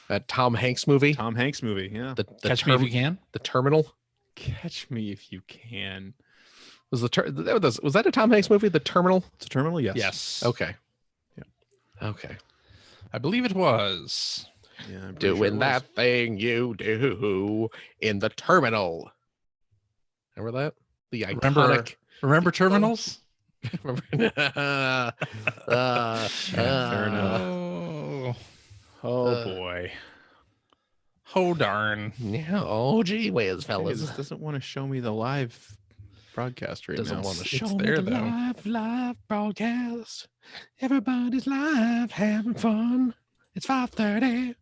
That Tom Hanks movie. Tom Hanks movie. Yeah. The Catch Me If You Can. The Terminal. Catch Me If You Can. Was that a Tom Hanks movie? The Terminal. It's a terminal. Yes. Yes. Okay. Yeah. Okay. I believe it was. Yeah. I'm pretty Doing sure it was. that thing you do in the terminal. Remember that? The iconic. Remember Terminals? Yeah, fair enough. Oh boy. Oh darn. Yeah. Oh gee whiz, Hey, fellas. this doesn't want to show me the live broadcast right Doesn't now. want to It's show me there, the though. live broadcast. Everybody's live having fun. It's 5:30.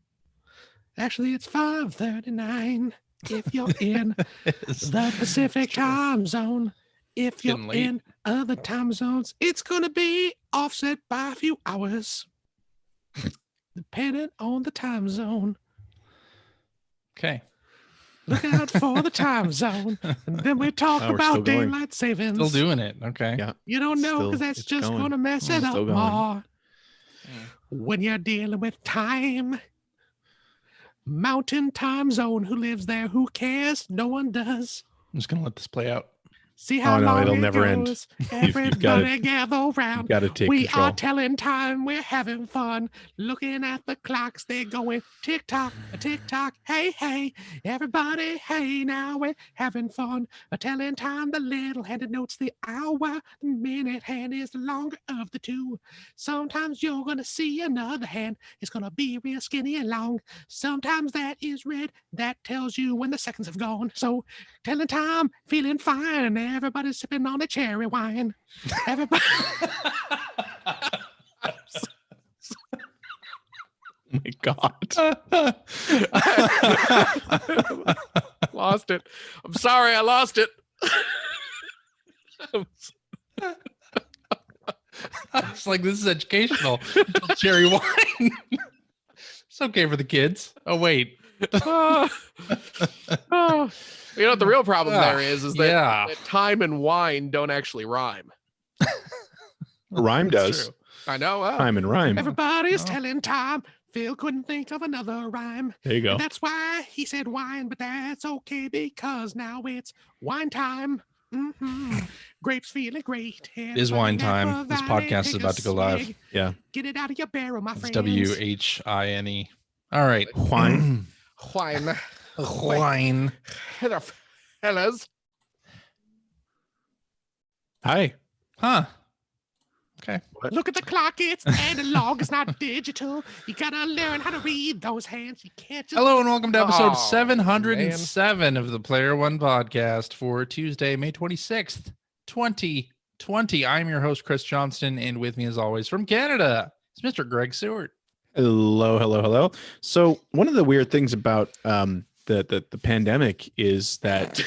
Actually, it's 5:39. If you're in the Pacific time zone, if you're Getting late. in other time zones, it's gonna be offset by a few hours, depending on the time zone. Okay. Look out for the time zone, and then we talk Oh, we're still about going. daylight savings. Still doing it. Okay. Yeah. You don't know Still- because that's it's just going. gonna mess it Still up going. more. When you're dealing with time, mountain time zone, who lives there? Who cares? No one does. I'm just gonna let this play out. See how Oh, no, long it'll it never end. goes. You've gotta- Everybody gather You round. got to take We control. are telling time. We're having fun. Looking at the clocks, they're going tick tock, a tick tock. Hey, hey, everybody, hey, now we're having fun. A telling time, the little hand denotes the hour. The minute hand is the longer of the two. Sometimes you're going to see another hand. It's going to be real skinny and long. Sometimes that is red. That tells you when the seconds have gone. So telling time, feeling fine. Everybody's sipping on a cherry wine. Everybody. Oh my God. Lost it. I'm sorry, I lost it. It's like, this is educational. Cherry wine. It's okay for the kids. Oh wait. Oh. Oh. You know what the real problem there is that, yeah. that time and wine don't actually rhyme. Rhyme That's does. true. I know. Time and rhyme. Everybody's Oh. telling time. Phil couldn't think of another rhyme. There you go. And that's why he said wine, but that's okay because now it's wine time. Mm-hmm. Grapes feeling great. It is wine time. This podcast is about to go live. Yeah. Get it out of your barrel, my It's friends. WHINE. All right. Wine. Wine. Wine. Hello, fellas. Hi. Huh. Okay. Look at the clock. It's analog. It's not digital. You gotta learn how to read those hands. You can't just. Hello and welcome to episode Oh, 707 of the Player One podcast for Tuesday, May 26th, 2020. I'm your host, Chris Johnston, and with me as always from Canada, it's Mr. Greg Seward. Hello, hello, hello. So one of the weird things about the pandemic is that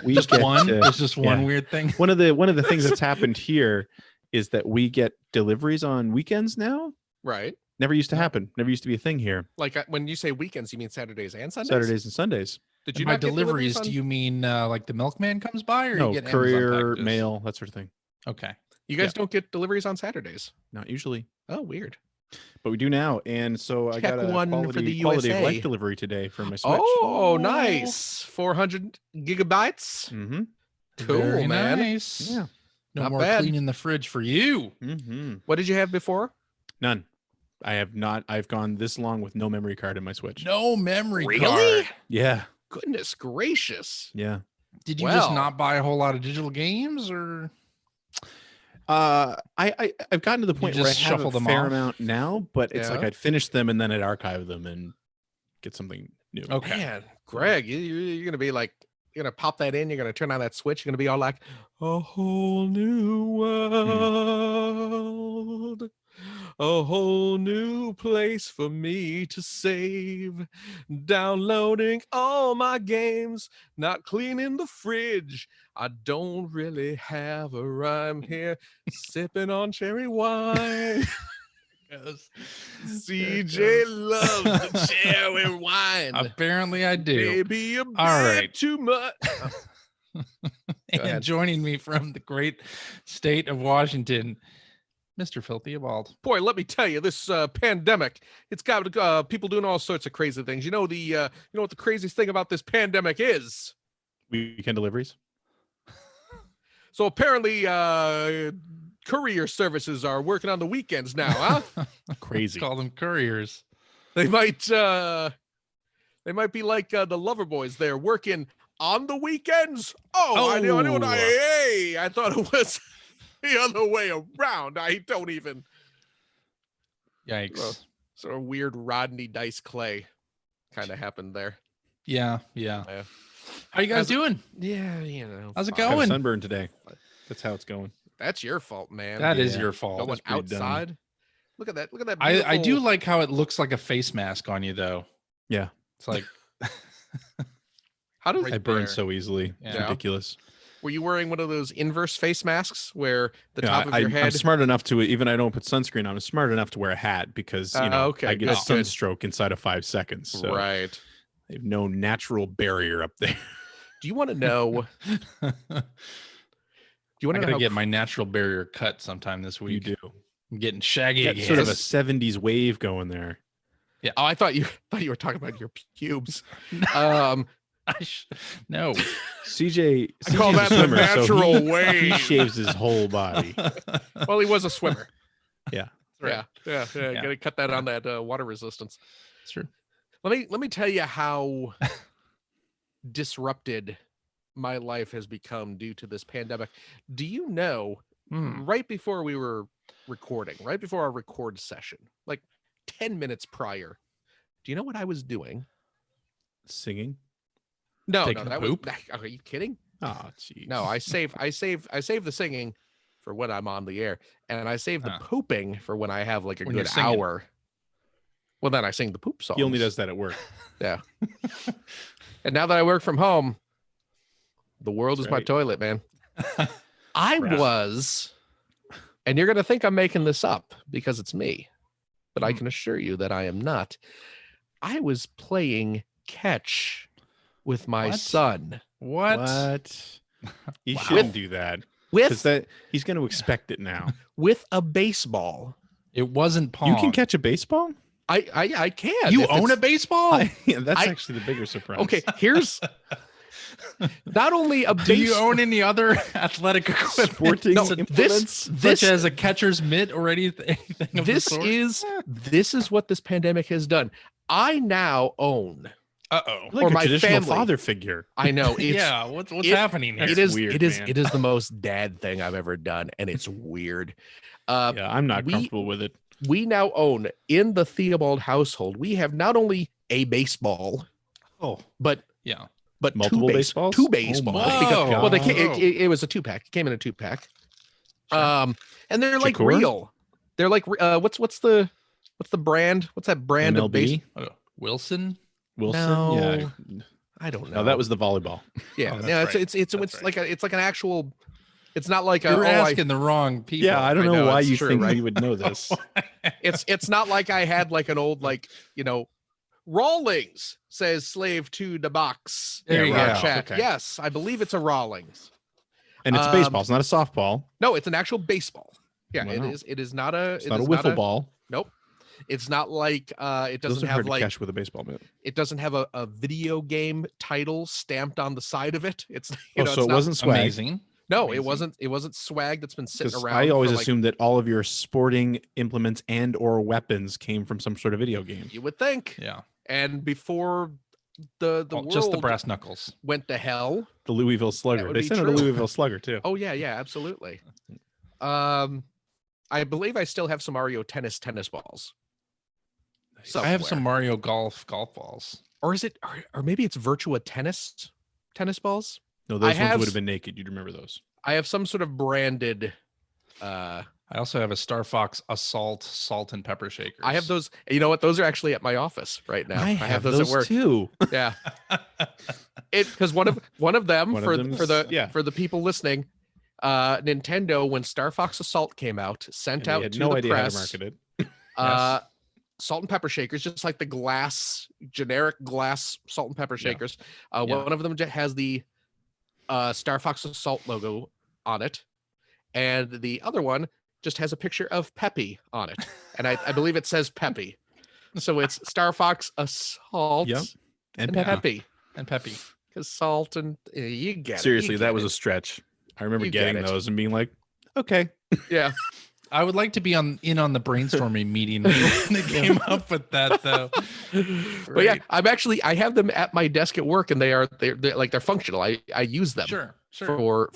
we Just get one. to- There's just one yeah. weird thing. one of the things that's happened here is that we get deliveries on weekends now. Right. Never used to happen. Never used to be a thing here. Like when you say weekends, you mean Saturdays and Sundays? Saturdays and Sundays. Did And you by not get deliveries, on- do you mean like the milkman comes by, or No, you get courier, Amazon packages? mail, that sort of thing. Okay. You guys Yeah. don't get deliveries on Saturdays. Not usually, Oh, weird. but we do now. And so I Check got a one for quality, the quality of USA. life delivery today for my Switch. Oh, Oh. nice. 400 gigabytes. Mm-hmm. Cool, Very man. Nice. Yeah. No Not more bad. cleaning the fridge for you. Mm-hmm. What did you have before? None. I have not. I've gone this long with no memory card in my Switch. No memory Really? card. Yeah. Goodness gracious. Yeah. Did you just Well. not buy a whole lot of digital games, or I've gotten to the point where I just have shuffle a them fair off? amount now, but it's like Yeah. I'd finish them and then I'd archive them and get something new. okay? Man, Greg, you're going to be like, you're going to pop that in. You're going to turn on that switch. You're going to be all like, a whole new world. A whole new place for me to save. Downloading all my games. Not cleaning the fridge. I don't really have a rhyme here. Sipping on cherry wine. CJ loves the cherry wine. Apparently, I do. Maybe a bit right. too much. And ahead. joining me from the great state of Washington, Mr. Filthy Bald. Boy, let me tell you, this pandemic, it's got people doing all sorts of crazy things. You know what the craziest thing about this pandemic is? Weekend deliveries. So apparently, courier services are working on the weekends now, huh? Crazy. Call them couriers. They might be like the lover boys. They're working on the weekends. Oh. I thought it was the other way around. I don't even. Yikes. Sort of weird Rodney Dice Clay kind of happened there. Yeah. How you guys doing? Yeah, How's it fine. I have going? sunburn today. That's how it's going. That's your fault, man. That is Yeah. your fault. Going pretty dumb. outside. Look at that. I do beautiful- like how it looks like a face mask on you, though. Yeah. It's like How does Right I burn there. so easily. It's Yeah. ridiculous. Were you wearing one of those inverse face masks where the top of your I'm head? smart enough to, even I don't put sunscreen on, I'm smart enough to wear a hat because, Okay, I get good, a good. sunstroke inside of 5 seconds. So Right. I have no natural barrier up there. Do you want to know? Do you want I to gotta know? get my natural barrier cut sometime this You week. do. I'm getting shaggy Got again. sort of a 70s wave going there. Oh, I thought you were talking about your pubes. No. CJ, I call CJ's a that the swimmer, so natural he wave. shaves his whole body. Well, he was a swimmer. Yeah. Right. Yeah. Yeah. Got to cut that on that water resistance. It's true. Let me tell you how disrupted my life has become due to this pandemic. Do you know? Right before we were recording, right before our record session, like 10 minutes prior, do you know what I was doing? Singing. No, Taking a that poop? was. Are you kidding? Oh, jeez. No, I save the singing for when I'm on the air, and I save the pooping for when I have like a When you're good singing. hour. Well, then I sing the poop songs. He only does that at work. Yeah. And now that I work from home, the world That's is my right. toilet, man. I Right. was, and you're gonna think I'm making this up because it's me, but I Mhm. can assure you that I am not. I was playing catch with my What? son. What? You Wow. shouldn't do that. Because With that he's going to expect it now. with a baseball. It wasn't Pong. You can catch a baseball? I can. You if own a it's- baseball? Yeah, that's I- actually the bigger surprise. Okay, here's not only a Do you base- own any other athletic equipment? Sporting No, implements? this such as a catcher's mitt or anything of the this sort? is what this pandemic has done. I now own. Uh-oh. Like or a my traditional family. father figure. I know it's Yeah, what's it- happening here? it That's is weird, it is man. it is the most dad thing I've ever done, and it's weird. Yeah, I'm not we- comfortable with it. We now own in the Theobald household. We have not only a baseball, Oh, but Yeah. Multiple baseballs? Two Oh baseballs. my because, well, God. it was a 2-pack. It came in a 2-pack. And they're like Shakur? real. They're like what's the brand? What's that brand of base? MLB? Wilson? Wilson? No. Yeah. I don't know. No, that was the volleyball. yeah. Oh, that's Yeah, right. it's That's like an actual. It's not like You're a. asking the wrong people. Yeah, I don't I know, know, why it's you true, think right? we would know this. It's not like I had like an old Rawlings says slave to the box. There in you our go. Chat. Okay. Yes, I believe it's a Rawlings. And it's a baseball. It's not a softball. No, it's an actual baseball. Yeah, it Wow. is. It is not a. It's not a wiffle ball. Nope. It's not like it Those doesn't are have hard to like catch with a baseball mitt. it doesn't have a video game title stamped on the side of it. It's So it's it not- wasn't swag. Amazing. No, amazing. it wasn't swag that's been sitting 'Cause around. I always for, like, assumed that all of your sporting implements and or weapons came from some sort of video game. you would think. Yeah. And before the Well, world just the brass knuckles. went to hell. The Louisville Slugger. would They be sent out a true. Louisville Slugger too. Oh yeah, absolutely. I believe I still have some Mario tennis balls. I have some somewhere. Mario golf balls. Or is it or maybe it's Virtua tennis balls? No, those ones have would s- have been naked. You'd remember those. I have some sort of branded I also have a Star Fox Assault salt and pepper shakers. I have those. You know what? Those are actually at my office right now. I have those at work. too. Yeah. Because one of them One of for them's- the yeah. for the people listening, Nintendo, when Star Fox Assault came out, sent And out they had to no the idea how to press market it. salt and pepper shakers, just like the generic glass salt and pepper Yeah. shakers. Yeah. One of them has the Star Fox Assault logo on it, and the other one just has a picture of Peppy on it, and I believe it says Peppy. So it's Star Fox Assault Yep. And Peppy. And Peppy. Because salt and you get it. Seriously, You that get was it. a stretch. I remember You get getting it. those and being like, okay. Yeah. I would like to be in on the brainstorming meeting when they came up with that, though. But yeah, I have them at my desk at work, and they're functional. I use them. Sure. For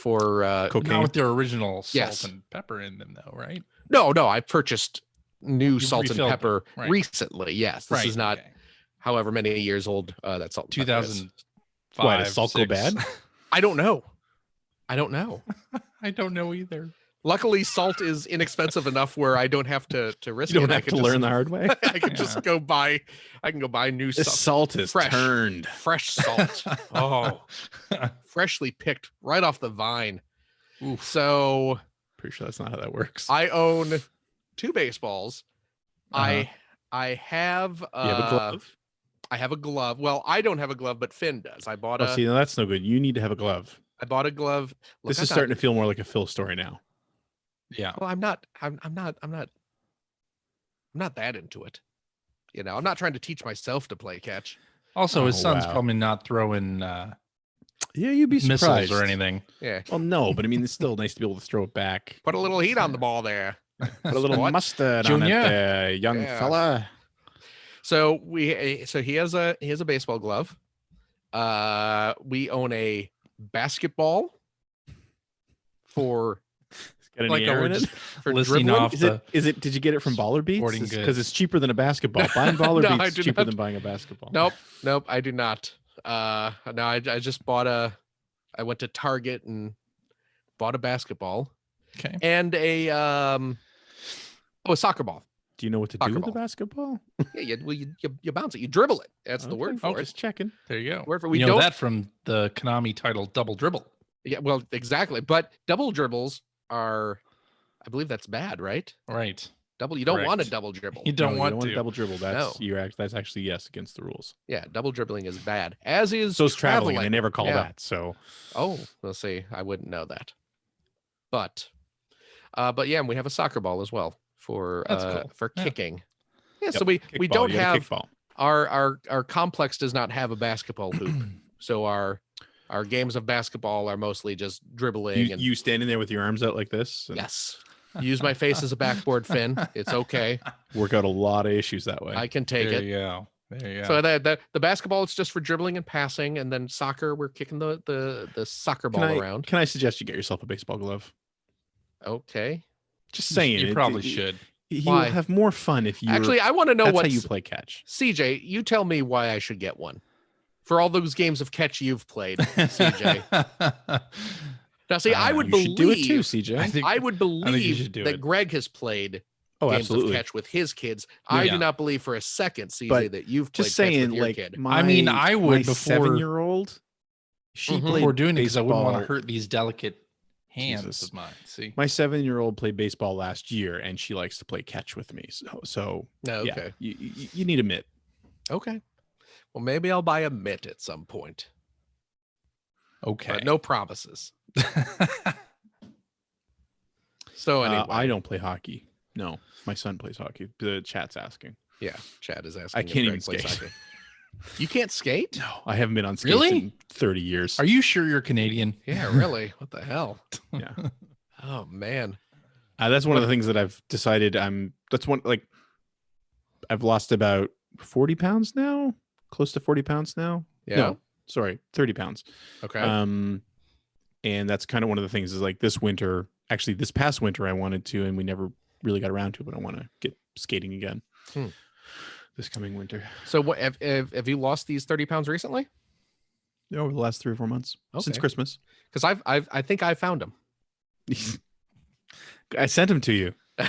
Cocaine. Not with their original salt Yes. and pepper in them, though, right? No, I purchased new You salt and refilled them, pepper right. recently. Yes, this is not okay. however many years old that salt and pepper is. 2005. Why, does salt go 6. bad? I don't know. I don't know. I don't know either. Luckily, salt is inexpensive enough where I don't have to risk You don't it. have to learn the hard way. I can just go buy. I can go buy new This salt. salt is fresh. turned. Fresh salt. Oh, freshly picked right off the vine. Oof. So Pretty sure that's not how that works. I own 2 baseballs. Uh-huh. I have you have a glove? I have a glove. Well, I don't have a glove, but Finn does. I bought Oh, see, no, that's no good. You need to have a glove. I bought a glove. Look, This I is got- starting to feel more like a Phil story now. Yeah. Well, I'm not that into it. You know, I'm not trying to teach myself to play catch. Also, his Oh, son's wow. probably not throwing Yeah, you'd be missiles surprised. or anything. Yeah. Well, no, but I mean, it's still nice to be able to throw it back. Put a little heat on the ball there. Put a little What? mustard on it, Junior. there, young Yeah. fella. So he has a baseball glove. We own a basketball for Got any Like air we're in it? just for listing dribbling. off Is it? Did you get it from Baller Beats? Sporting Because goods. it's cheaper than a basketball. Buying Baller No, I Beats do is cheaper not. than buying a basketball. Nope, I do not. No, I just bought I went to Target and bought a basketball Okay. and a soccer ball. Do you know what to Soccer do with the ball. basketball? Yeah, you bounce it, you dribble it. That's the word Okay, for it. Just checking. There you go. Word for we You know don't. that from the Konami title Double Dribble. Yeah, well, exactly. But double dribbles are, I believe that's bad, right? Right. You don't want a Correct. double dribble. You don't No, want you to. to double dribble. That's No. That's actually yes against the rules. Yeah, double dribbling is bad. As is So it's traveling, and they never call Yeah. that. So Oh, we'll see. I wouldn't know that. But yeah, and we have a soccer ball as well for That's cool. for Yeah. kicking. Yeah, so Yep, we kickball, don't you got a have kickball. our complex does not have a basketball hoop. So our games of basketball are mostly just dribbling and You standing there with your arms out like this. And yes. Use my face as a backboard, Finn. It's okay. Work out a lot of issues that way. I can take There it. you go. There you go. So the basketball it's just for dribbling and passing, and then soccer we're kicking the soccer ball around. Can I suggest you get yourself a baseball glove? Okay. Just saying. you probably should. You Why? will have more fun if you Actually, I want to know that's what how you play catch. CJ. You tell me why I should get one for all those games of catch you've played, CJ. Now, see, I would you believe should do it too, CJ. I would you believe should do that it. Greg has played Oh, games absolutely. of catch with his kids. No, I yeah. do not believe for a second, CJ, But that you've played Just catch saying, with your like kid. my, I mean, I would my before- 7-year-old. She Mhm. played Before doing it because I wouldn't want to baseball- hurt these delicate hands Jesus. of mine. See? My 7-year-old played baseball last year, and she likes to play catch with me. So No, yeah, okay. you need a mitt. Okay. Well, maybe I'll buy a mitt at some point. Okay. But no promises. So anyway, I don't play hockey. No, my son plays hockey. The chat's asking. yeah, Chad is asking. I if can't Greg even plays skate. hockey. You can't skate? No, I haven't been on skates Really? in 30 years. Are you sure you're Canadian? Yeah, really? What the hell? Yeah. Oh man. That's one of the things that I've decided that's one, like, I've lost about 40 pounds now, close to 40 pounds now. Yeah. No, sorry, 30 pounds. Okay. And that's kind of one of the things is like this past winter I wanted to, and we never really got around to it, but I want to get skating again this coming winter. So what have you lost these 30 pounds recently? Over the last 3 or 4 months since Okay. Christmas. Because I think I found them. I sent them to you. I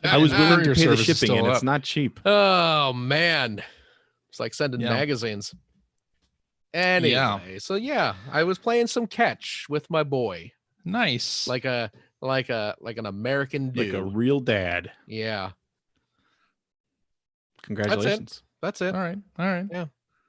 Yeah, was the willing to courier pay the service is shipping, still and it's up. not cheap. Oh man. It's like sending Yeah. magazines. Anyway, so yeah, I was playing some catch with my boy. Nice. Like an American dude. Like a real dad. Yeah. Congratulations. That's it. All right. All right. Yeah.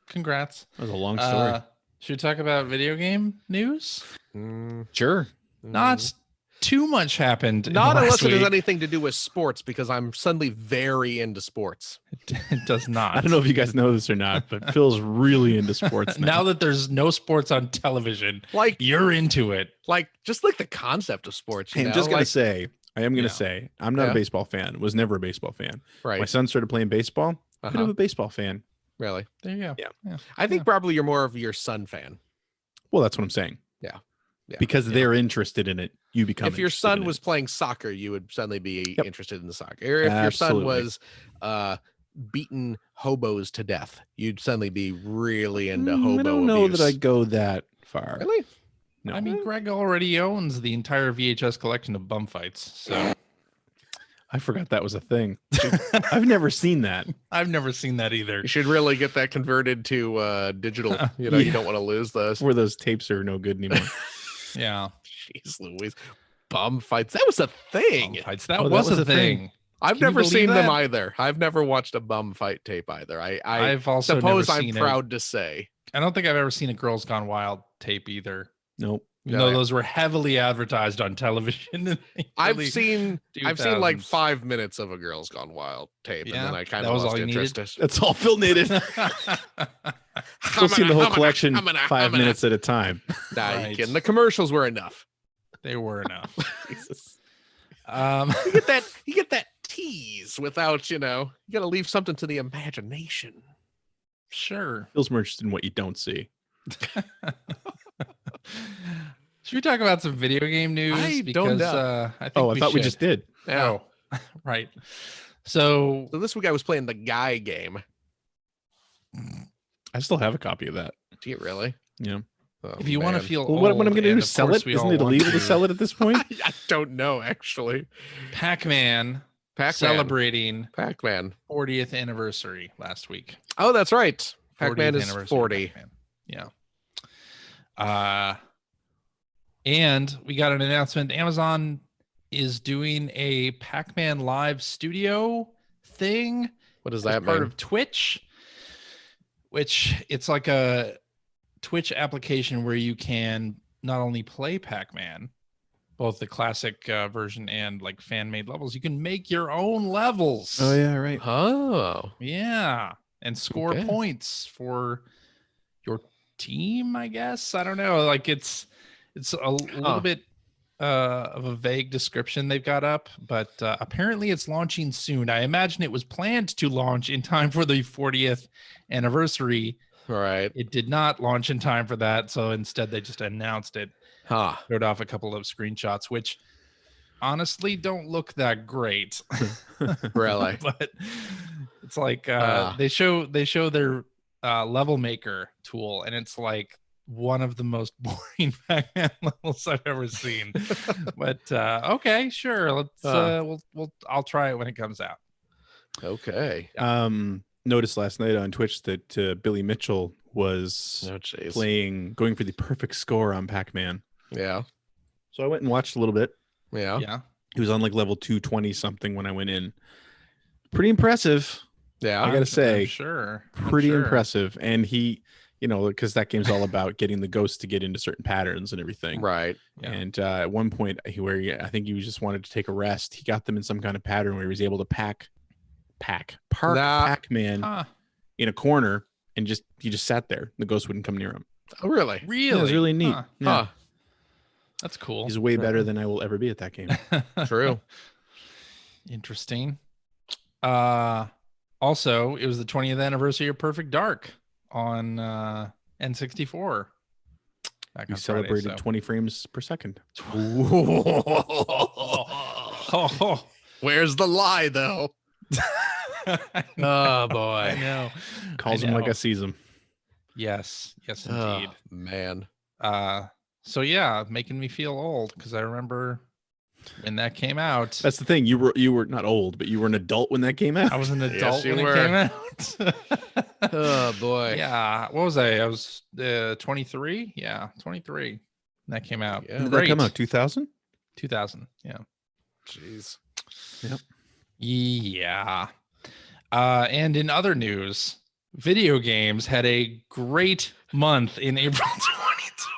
Congrats. That was a long story. Should we talk about video game news? Mm, Sure. Not too much happened. in the Not unless last it has week. anything to do with sports, because I'm suddenly very into sports. It does not. I don't know if you guys know this or not, but Phil's really into sports now. Now that there's no sports on television, Like, you're into it. just like the concept of sports. Hey, I'm just gonna say, I am gonna Yeah. say, I'm not Yeah. a baseball fan. Was never a baseball fan. Right. My son started playing baseball. Bit Uh-huh. of a baseball fan. Really? There you go. Yeah. I think probably you're more of your son fan. Well, that's what I'm saying. Yeah. Because they're interested in it, you become. If your interested son in was it. playing soccer, you would suddenly be Yep. interested in the soccer. Or if your son Absolutely. was beating hobos to death, you'd suddenly be really into hobo I don't know abuse. that I go that far. Really? No. I mean, Greg already owns the entire VHS collection of bum fights, so I forgot that was a thing. I've never seen that. I've never seen that either. You should really get that converted to digital. You know, you Yeah. don't want to lose those. Where those tapes are no good anymore. Yeah, Jeez Louise. Bum fights. That was a thing. bum fights. That Oh, that was was a a thing. thing. I've Can you never believe seen them that? either. I've never watched a bum fight tape either. I I've also suppose never I'm seen proud to say. I don't think I've ever seen a Girls Gone Wild tape either. Nope. Even Yeah, though yeah. those were heavily advertised on television. in the I've early seen like 2000s. 5 minutes of a Girls Gone Wild tape, and Yeah, then I kind that of was lost all you interest. That's all Phil needed. Phil's seen the whole collection 5 minutes at a time. Nah, Right. you kidding. The commercials were enough. They were enough. Jesus. You get that tease without, you got to leave something to the imagination. Sure. Phil's more interested in what you don't see. Should we talk about some video game news? I don't know. I think Oh, I thought we should. just did. Yeah. Oh, right. So So this week I was playing the Guy game. I still have a copy of that. Do you really? Yeah. Oh, if you want to man. feel Well, what I'm old, going to do and is of sell course it. we Isn't all it want illegal to sell it at this point? I don't know actually. Pac-Man Pac-Man. celebrating Pac-Man. 40th anniversary last week. Oh, that's right. 40th Pac-Man is anniversary of 40. Pac-Man. Yeah. And we got an announcement. Amazon is doing a Pac-Man live studio thing What does as that part mean? of Twitch, which it's like a Twitch application where you can not only play Pac-Man, both the classic version and like fan-made levels, you can make your own levels. Oh, yeah, right. Oh. Yeah, and score Okay. points for your team, I guess. I don't know. Like it's a little bit of a vague description they've got up, but apparently it's launching soon. I imagine it was planned to launch in time for the 40th anniversary. Right. It did not launch in time for that, so instead they just announced it. Huh. Showed off a couple of screenshots, which honestly don't look that great. Really? But it's like Ah. they show their level maker tool, and it's like one of the most boring Pac-Man levels I've ever seen. But okay, sure, let's I'll try it when it comes out. Okay. Noticed last night on Twitch that Billy Mitchell was Oh, jeez. going for the perfect score on Pac-Man. Yeah. So I went and watched a little bit. Yeah. Yeah. He was on like level 220 something when I went in. Pretty impressive. Yeah. I gotta say, I'm sure. pretty impressive. And he, because that game's all about getting the ghosts to get into certain patterns and everything. Right. Yeah. And at one point, I think he just wanted to take a rest. He got them in some kind of pattern where he was able to park Pac-Man Huh. in a corner, and he just sat there. The ghost wouldn't come near him. Oh, really? Really? Yeah, it was really neat. Huh. Yeah. Huh. That's cool. He's way better than I will ever be at that game. True. Interesting. Also, it was the 20th anniversary of Perfect Dark on N64. Back We on Friday, celebrated so- 20 frames per second. Oh, Where's the lie, though? Oh, boy. I know. Calls I him like know. I sees him. Yes, yes, Oh, indeed. man. So yeah, making me feel old because I remember when that came out. That's the thing. You were not old, but you were an adult when that came out. I was an adult you when were. it came out. Oh, boy. Yeah. What was I? I was 23. Yeah, 23. When that came out. Yeah. When did that come out? 2000? 2000. Yeah. Jeez. Yeah. And in other news, video games had a great month in April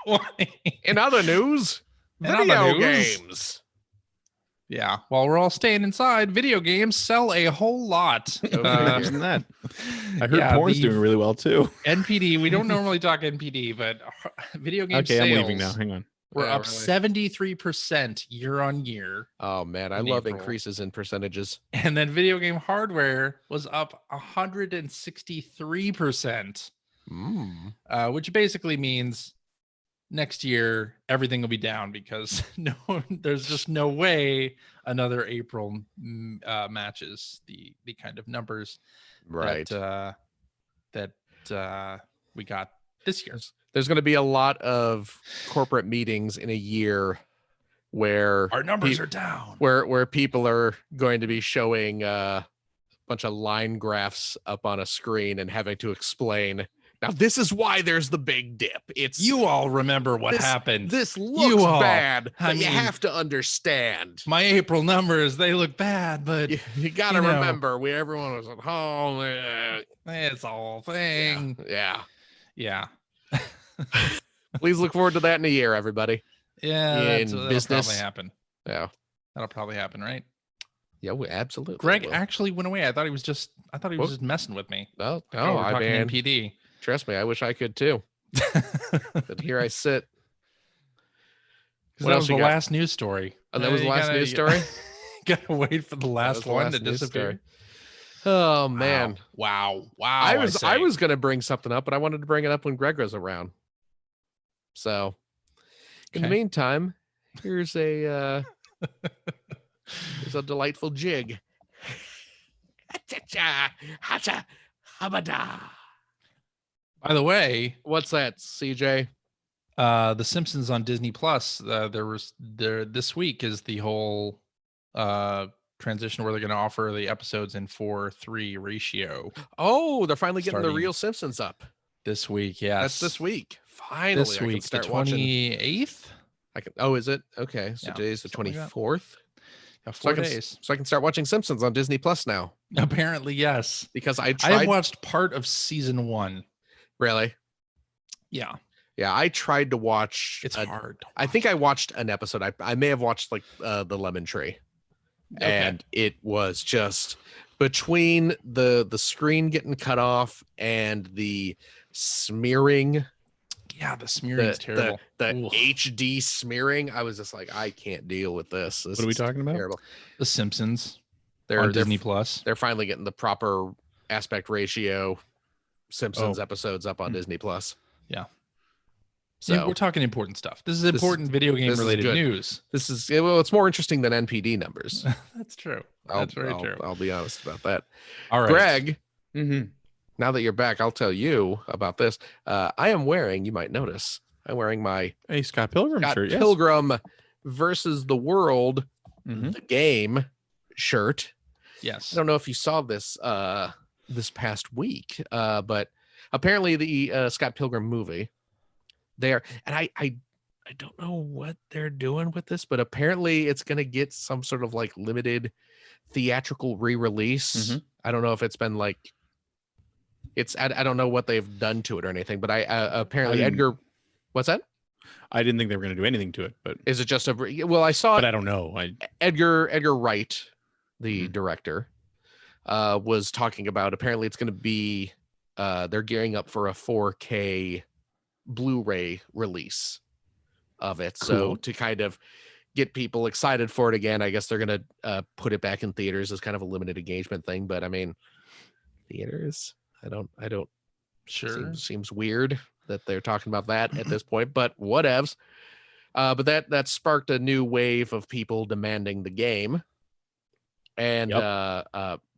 2020. In other news, In other video news? games. Yeah, while we're all staying inside, video games sell a whole lot. Isn't that? I heard yeah, porn's the doing really well too. NPD. We don't normally talk NPD, but video game Okay, sales. I'm leaving now. Hang on. We're Yeah, up really. 73% year on year. Oh man, I In love April. increases in percentages. And then video game hardware was up 163%, which basically means next year everything will be down because there's just no way another April matches the kind of numbers Right. that we got this year. There's going to be a lot of corporate meetings in a year where Our numbers are down. where people are going to be showing a bunch of line graphs up on a screen and having to explain. Now, this is why there's the big dip. It's You all remember what happened. This looks all- bad, I but you mean, have to understand. My April numbers, they look bad, but You got to you know. remember, everyone was at home. it's a whole thing. Yeah. Yeah. Please look forward to that in a year, everybody. Yeah, In that'll business. probably happen. Yeah. That'll probably happen, right? Yeah, absolutely. Greg will. actually went away. I thought he was just messing with me. No, We're I talking mean, NPD. trust me, I wish I could too. But here I sit. That What else was the you got? last news story. Oh, that was the You last news story? Gotta wait for the last was the one last to news disappear. Oh man. Wow. I was gonna bring something up, but I wanted to bring it up when Greg was around. So in the Okay. meantime, here's a delightful jig. By the way, What's that, CJ? The Simpsons on Disney Plus. This week is the whole transition where they're going to offer the episodes in 4:3 ratio Oh, they're finally getting the Starting real Simpsons up. this week. Yes, That's this week. Finally, This I can week, the start watching. 28th. Oh, is it? Okay, so Yeah, today's the something like that. 24th. Yeah, So I 4 can days. so I can start watching Simpsons on Disney Plus now Apparently, yes. because I I tried. have watched part of season 1. Really? Yeah, Yeah, I tried to watch. it's hard. to I think I watched an episode. I may have watched like the Lemon Tree, Okay. and it was just between the screen getting cut off and the smearing, Yeah, the smearing is terrible. the Oof. HD smearing. I was just like, I can't deal with this. This What are we is talking about? Terrible. The Simpsons They're on they're Disney Plus. they're finally getting the proper aspect ratio Simpsons Oh. episodes up on Disney Plus. Yeah. So Yeah, we're talking important stuff. This is important video game this is related good. news. this is it's more interesting than NPD numbers. That's true. I'll- That's very I'll- true. I'll be honest about that. All right, Greg, Mm-hmm. now that you're back, I'll tell you about this. I am wearing, you might notice, I'm wearing my Hey, Scott Pilgrim Scott shirt. Yes. Pilgrim versus the World, Mhm. the game shirt. Yes. I don't know if you saw this this past week, but apparently the Scott Pilgrim movie there, and I don't know what they're doing with this, but apparently it's going to get some sort of like limited theatrical re-release. Mhm. I don't know if it's been like I don't know what they've done to it or anything, but I apparently didn't- Edgar, what's that? I didn't think they were going to do anything to it, but Is it just well, I saw but I don't know. Edgar Wright, the Mhm. director, was talking about apparently it's going to be they're gearing up for a 4K Blu-ray release of it. So Cool. to kind of get people excited for it again, I guess they're going to put it back in theaters as kind of a limited engagement thing. But I mean, theaters, I don't Sure. seems weird that they're talking about that at this point, but whatevs. But that sparked a new wave of people demanding the game. And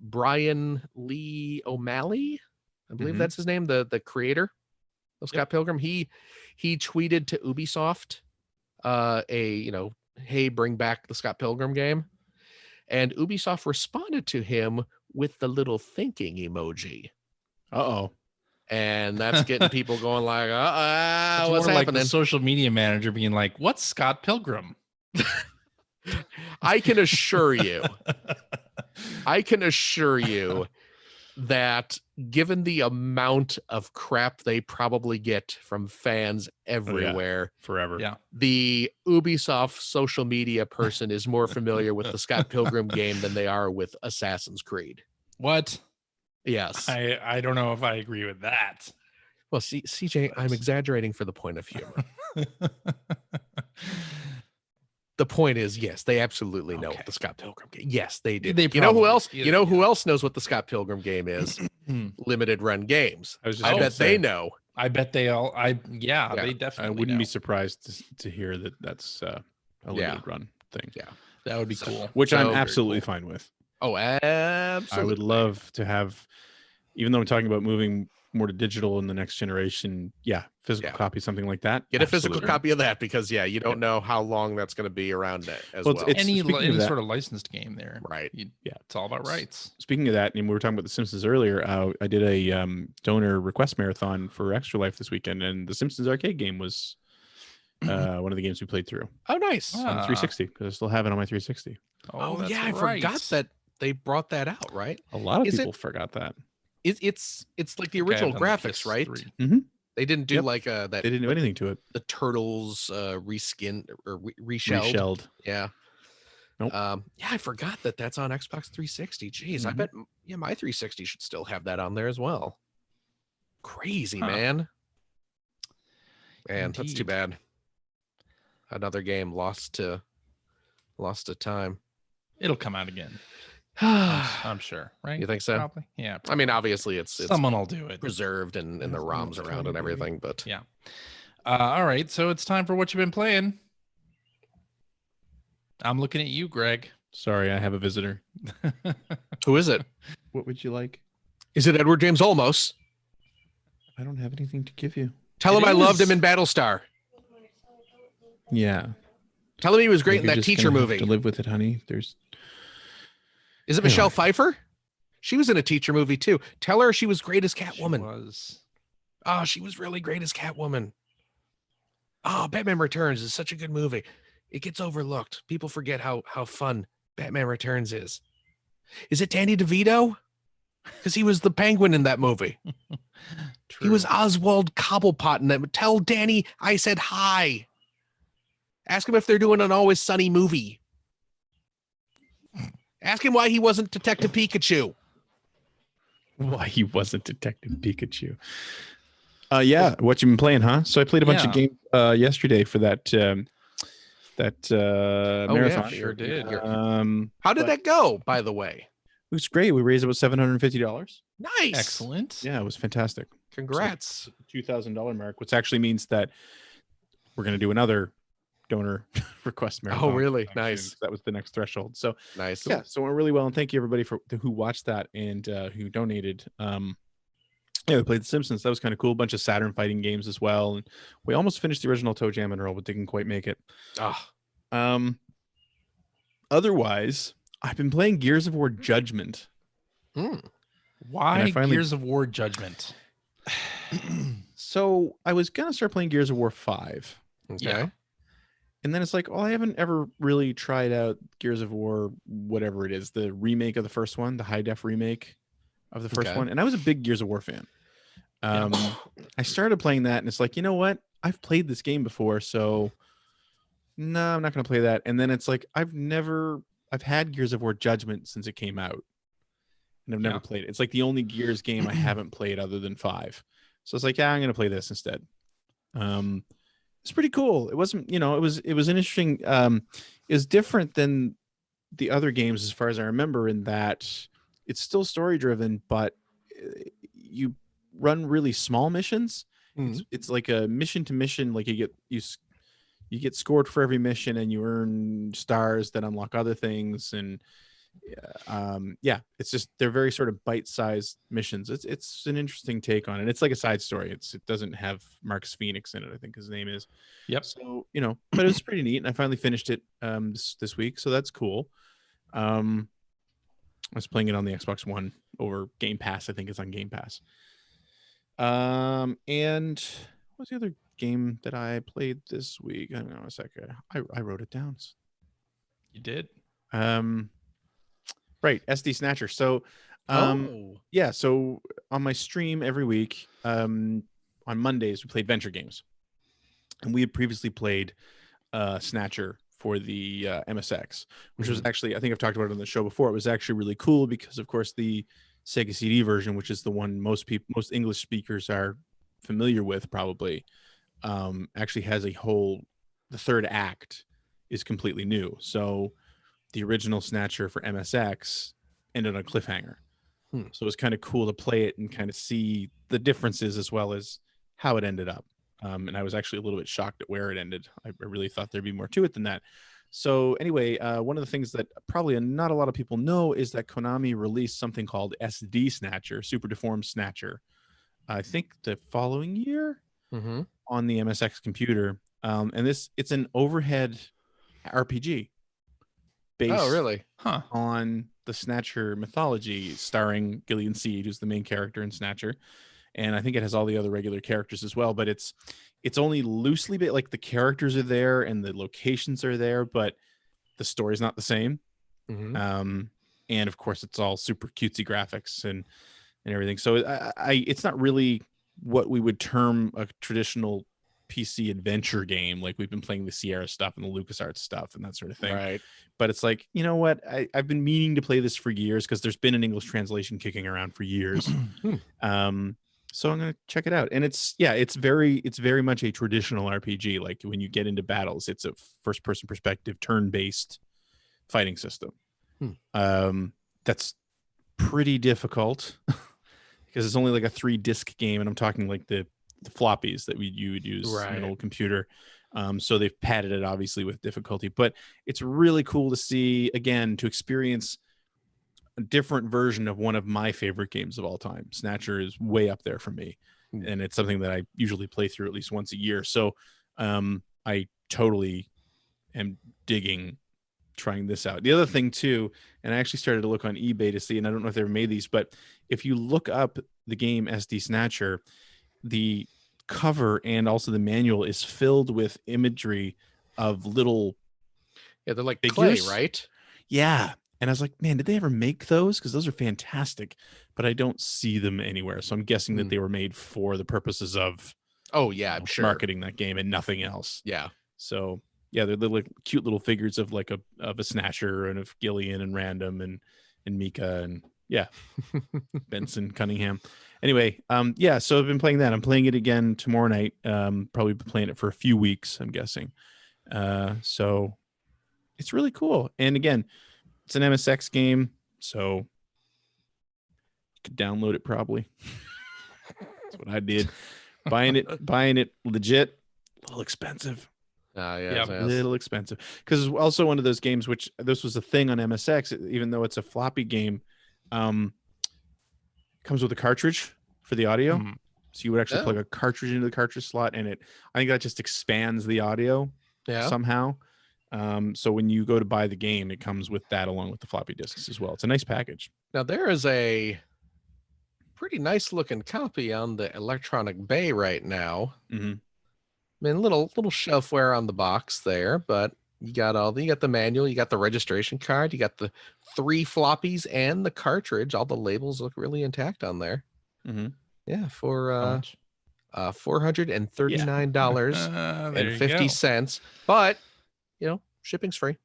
Brian Lee O'Malley, I believe Mhm. that's his name, the creator of Scott Pilgrim, he tweeted to Ubisoft hey, bring back the Scott Pilgrim game. And Ubisoft responded to him with the little thinking emoji. Uh-oh. And that's getting people going like, It's what's more like happening? the social media manager being like, "What's Scott Pilgrim?" I can assure you that given the amount of crap they probably get from fans everywhere, Forever. Yeah. the Ubisoft social media person is more familiar with the Scott Pilgrim game than they are with Assassin's Creed. What? Yes. I don't know if I agree with that. Well, CJ, I'm exaggerating for the point of humor. The point is, yes, they absolutely know what the Scott Pilgrim game. Yes, they do. They You know who probably- else? yeah, You know who yeah. else knows what the Scott Pilgrim game is? Limited run games. I was just I gonna bet say, they know. I bet they all. Yeah, They definitely. I wouldn't know. be surprised to hear that that's a limited run thing. Yeah. That would be cool. Which I'm So absolutely very fine with. Oh, absolutely. I would love to have, even though I'm talking about moving more to digital in the next generation, physical copy, something like that. Get a physical Absolutely. copy of that because you don't know how long that's going to be around as Well, well. it's- Any speaking of that- sort of licensed game there, Right. It's all about rights. Speaking of that, and we were talking about The Simpsons earlier, I did a donor request marathon for Extra Life this weekend, and the Simpsons arcade game was one of the games we played through Oh, nice. on the 360 because I still have it on my 360. Oh, that's yeah, I right. forgot that they brought that out. Right? A lot of Is people forgot that. It's like the I think I have original it on the graphics, right? PS3. Mm-hmm. They didn't do Yep. like that. They didn't do anything to it. The turtles reskin or reshelled. Reshelled. Yeah. Nope. Yeah, I forgot that that's on Xbox 360. Jeez, I Mhm. bet my 360 should still have that on there as well. Crazy, Huh. man. Man, that's too Indeed. bad. Another game lost to time. It'll come out again. I I'm sure. Right? You think so? Probably. Yeah. mean, obviously it's Someone will do it. preserved and the ROMs around and everything, but Yeah. All right. So it's time for what you've been playing. I'm looking at you, Greg. Sorry, I have a visitor. who is it? What would you like? Is it Edward James Olmos? I don't have anything to give you. Tell him It I loved is. him in Battlestar. Yeah. Tell him he was great in You're that just teacher gonna have movie. to live with it, honey. There's Is it Michelle Pfeiffer? She was in a teacher movie too. Tell her she was great as Catwoman. Was. Oh, she was really great as Catwoman. Oh, Batman Returns is such a good movie. It gets overlooked. People forget how fun Batman Returns is. Is it Danny DeVito? Because he was the Penguin in that movie. He was Oswald Cobblepot in that. Tell Danny I said hi. Ask him if they're doing an Always Sunny movie. Ask him why he wasn't Detective Pikachu. why he wasn't Detective Pikachu. Yeah, what you been playing, huh? So I played a bunch of games yesterday for that marathon. sure did. How did that go, by the way? It was great. We raised about $750. Nice. Excellent. Yeah, it was fantastic. Congrats. $2,000 mark, which actually means that we're going to do another donor request marathon. Oh, really? sometime Nice. soon. That was the next threshold. So Nice. yeah, so it went really well, and thank you everybody for who watched that and who donated. Yeah, we played The Simpsons. That was kind of cool. A bunch of Saturn fighting games as well, and we almost finished the original Toe Jam and Earl, but didn't quite make it. Oh, Otherwise, I've been playing Gears of War Judgment. Why And I finally- Gears of War Judgment? So I was gonna start playing Gears of War 5. okay. Yeah. And then it's like, well, I haven't ever really tried out Gears of War, whatever it is, the remake of the first one, the high def remake of the first Okay. one. And I was a big Gears of War fan. I started playing that and it's like, you know what? I've played this game before, so no, I'm not going to play that. And then it's like, I've had Gears of War Judgment since it came out and I've never Yeah. played it. It's like the only Gears game I haven't played other than 5. So it's like, yeah, I'm going to play this instead. It's pretty cool. It wasn't, it was an interesting, it was different than the other games as far as I remember, in that it's still story driven, but you run really small missions. It's like a mission to mission, like you get scored for every mission and you earn stars that unlock other things. And it's just, they're very sort of bite-sized missions. It's an interesting take on it. It's like a side story. It doesn't have Marcus Phoenix in it, I think his name is. Yep. So, but it was pretty neat. And I finally finished it this week. So that's cool. I was playing it on the Xbox One over Game Pass. I think it's on Game Pass. And what was the other game that I played this week? I don't know, a second. I wrote it down. You did? Right, SDSnatcher. So Yeah, so on my stream every week, on Mondays we played venture games, and we had previously played Snatcher for the MSX, which was actually, I think I've talked about it on the show before. It was actually really cool because, of course, the Sega CD version, which is the one most English speakers are familiar with, probably, actually has the third act is completely new. So the original Snatcher for MSX ended on a cliffhanger. So it was kind of cool to play it and kind of see the differences as well as how it ended up. And I was actually a little bit shocked at where it ended. I really thought there'd be more to it than that. So anyway, one of the things that probably not a lot of people know is that Konami released something called SDSnatcher, Super Deformed Snatcher, I think the following year on the MSX computer. And it's an overhead RPG based on the Snatcher mythology, starring Gillian Seed, who's the main character in Snatcher. And I think it has all the other regular characters as well, but it's only loosely bit, like the characters are there and the locations are there, but the story's not the same. And of course it's all super cutesy graphics and everything. So it's not really what we would term a traditional PC adventure game. Like we've been playing the Sierra stuff and the LucasArts stuff and that sort of thing. Right. But it's like, you know what? I've been meaning to play this for years because there's been an English translation kicking around for years. So I'm going to check it out. And it's very much a traditional RPG. Like when you get into battles, it's a first person perspective, turn-based fighting system. That's pretty difficult because it's only like a 3-disc game. And I'm talking like the floppies that you would use in an old computer. So they've padded it obviously with difficulty, but it's really cool to see, again, to experience a different version of one of my favorite games of all time. Snatcher is way up there for me, and it's something that I usually play through at least once a year. So I totally am digging trying this out. The other thing too, and I actually started to look on eBay to see, and I don't know if they ever made these, but if you look up the game SDSnatcher, the cover and also the manual is filled with imagery of little they're like figures. clay, right? Yeah. And I was like, man, did they ever make those? Because those are fantastic, but I don't see them anywhere. So I'm guessing that they were made for the purposes of I'm sure marketing that game and nothing else. Yeah. So yeah, they're little cute little figures of like a Snatcher and of Gillian and Random and Mika and Benson Cunningham. Anyway, so I've been playing that. I'm playing it again tomorrow night. Probably been playing it for a few weeks, I'm guessing. So it's really cool. And again, it's an MSX game, so you could download it probably. That's what I did. Buying it legit, a little expensive. A little expensive. Because it's also one of those games which this was a thing on MSX, even though it's a floppy game, comes with a cartridge for the audio. So you would actually plug a cartridge into the cartridge slot, and I think that just expands the audio somehow. So when you go to buy the game, it comes with that along with the floppy disks as well. It's a nice package. Now there is a pretty nice looking copy on the electronic bay right now. I mean, little shelfware on the box there, but you got the manual, you got the registration card, you got the 3 floppies and the cartridge. All the labels look really intact on there. Yeah, for $439.50. But shipping's free.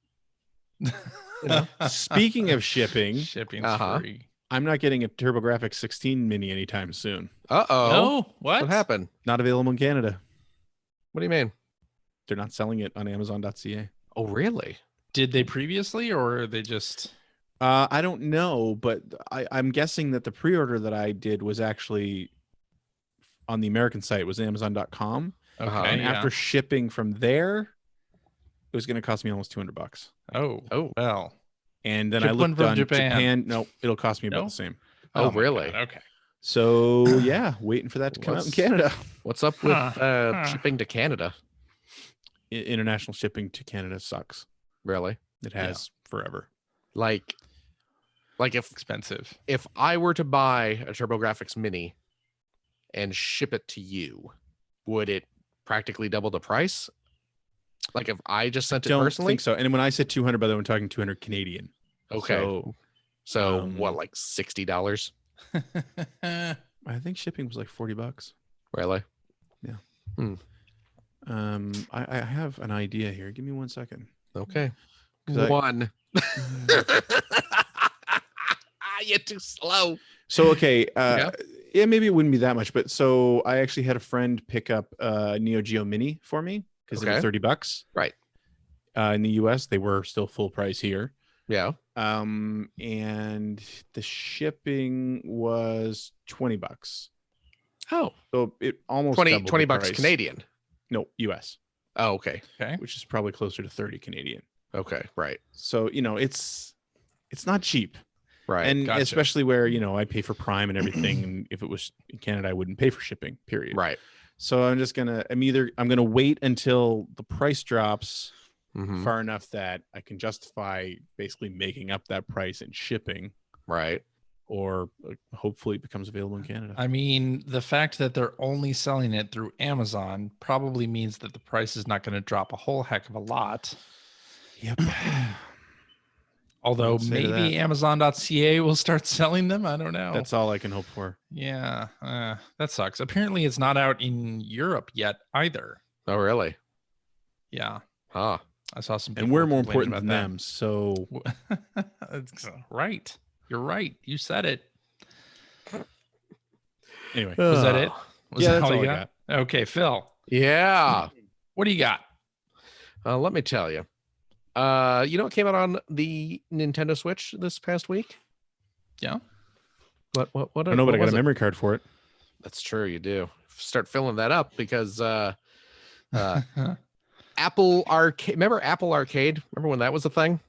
Speaking of shipping, shipping's free. I'm not getting a TurboGrafx 16 Mini anytime soon. No, what happened? Not available in Canada. What do you mean? They're not selling it on Amazon.ca. Oh, really? Did they previously, or are they just? I don't know, but I'm guessing that the pre-order that I did was actually on the American site, was Amazon.com. Okay. And after shipping from there, it was going to cost me almost $200. Oh, well. And then I looked on Japan. No, it'll cost me about the same. Oh, really? God. Okay. So yeah, waiting for that to come out in Canada. What's up with shipping to Canada? International shipping to Canada sucks. Really? It has forever. Like if expensive. If I were to buy a TurboGrafx Mini and ship it to you, would it practically double the price? Like if I just sent it personally? I don't think so. And when I said 200, by the way, I'm talking 200 Canadian. Okay. So what, like $60? I think shipping was like $40. Really? I have an idea here. Give me 1 second. Okay. 'Cause One. You're too slow. So okay, Yeah. yeah, maybe it wouldn't be that much, but so I actually had a friend pick up NeoGeo Mini for me because it was Okay. $30. Right. In the US, they were still full price here. Yeah. And the shipping was $20. Oh, So it almost 20 doubled the bucks price. Canadian. No, US, Oh, okay. Okay. which is probably closer to 30 Canadian. Okay. Right. So, it's not cheap. Right. And Gotcha. especially where, I pay for Prime and everything. And if it was in Canada, I wouldn't pay for shipping, period. right. So I'm going to wait until the price drops Mhm. far enough that I can justify basically making up that price and shipping, Right. or hopefully it becomes available in Canada. I mean, the fact that they're only selling it through Amazon probably means that the price is not going to drop a whole heck of a lot. Yep. Although I'd say to maybe that. Amazon.ca will start selling them. I don't know. That's all I can hope for. Yeah, that sucks. Apparently, it's not out in Europe yet either. Oh, really? Yeah, Huh. I saw some. And people we're more complaining important than them. So them. That's right. You're right. You said it. anyway, Was that it? Was yeah, that that's all all you I got? Okay, Phil. Yeah. What do you got? Let me tell you. You know what came out on the Nintendo Switch this past week? Yeah. What? I know, but I got was a it? memory card for it. That's true. You do. Start filling that up because Apple Arcade. Remember Apple Arcade? Remember when that was a thing?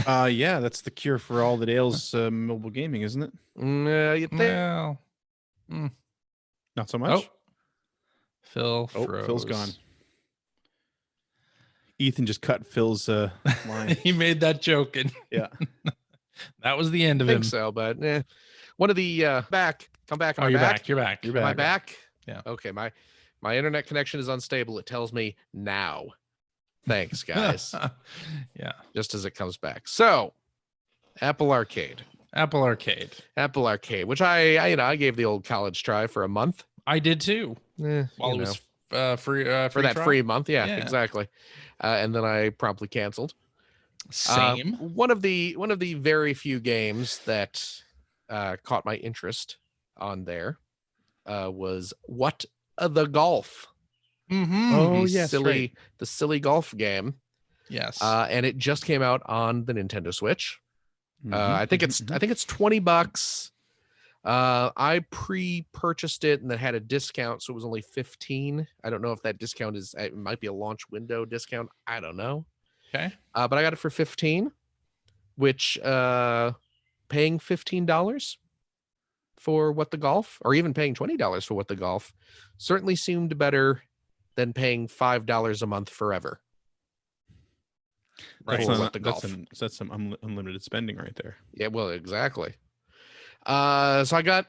Yeah, that's the cure for all that ails mobile gaming, isn't it? You think? Well, Not so much. Phil froze. Phil's gone. Ethan just cut Phil's line. He made that joke, and Yeah. that was the end I of think him. so, but one of the come back. Am Oh, I you're back? back. You're back. You're Am I back. back? Yeah. Okay. My internet connection is unstable. It tells me now. Thanks, guys. Yeah. Just as it comes back. So, Apple Arcade, Apple Arcade. which I gave the old college try for a month. I did too. While While it was free for that trial. free month, yeah. Yeah. Exactly. And then I promptly canceled. Same. One of the very few games that caught my interest on there was What the Golf. Mm-hmm. Oh, the yes, silly right. the silly golf game. Yes. And it just came out on the Nintendo Switch. Mhm, I think it's $20. I pre-purchased it and then had a discount, so it was only 15. I don't know if that discount it might be a launch window discount. I don't know. Okay. But I got it for 15, which paying $15 for What the Golf, or even paying $20 for What the Golf, certainly seemed better than paying $5 a month forever. Right. For What the Golf. That's some unlimited spending right there. Yeah, well, exactly. So I got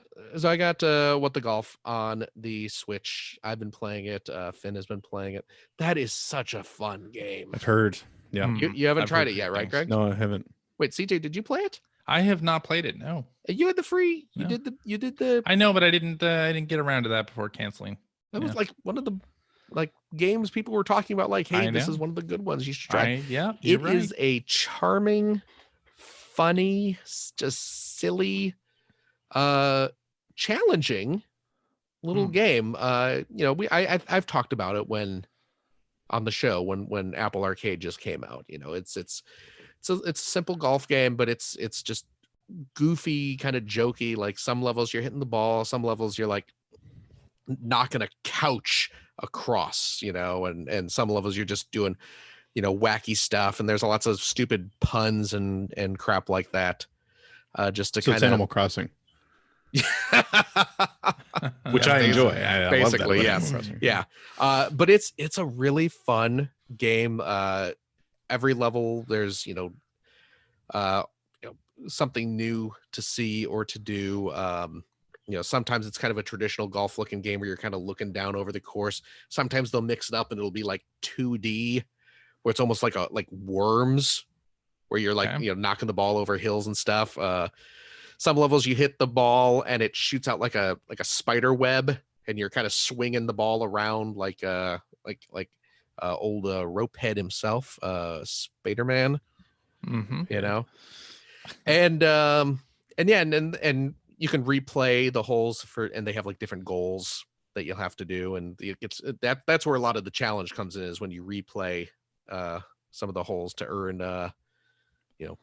What the Golf on the Switch. I've been playing it. Finn has been playing it. That is such a fun game. I've heard. Yeah. Mm. You haven't I've tried heard it yet, good right, things. Greg? No, I haven't. Wait, CJ, did you play it? I have not played it. No. You had the free. You No. did the. I know, but I didn't get around to that before canceling. That was yeah. like one of the games people were talking about. Like, hey, I this know. is one of the good ones. You should try. Yeah. It is a charming, funny, just silly, challenging little game. I've talked about it on the show when Apple Arcade just came out. It's a simple golf game, but it's just goofy, kind of jokey. Like some levels you're hitting the ball, some levels you're like knocking a couch across, and some levels you're just doing, wacky stuff. And there's lots of stupid puns and crap like that. Just to So kind it's of Animal Crossing, which I enjoy. I basically, love that yes. Animal Crossing. Yeah. But it's a really fun game. Every level there's, something new to see or to do. Sometimes it's kind of a traditional golf looking game where you're kind of looking down over the course. Sometimes they'll mix it up and it'll be like 2D where it's almost like worms where you're like, Okay. knocking the ball over hills and stuff. Some levels you hit the ball and it shoots out like a spider web, and you're kind of swinging the ball around like old Ropehead himself, Spider-Man. Mm-hmm. And and you can replay the holes and they have like different goals that you'll have to do, and that's where a lot of the challenge comes in, is when you replay some of the holes to earn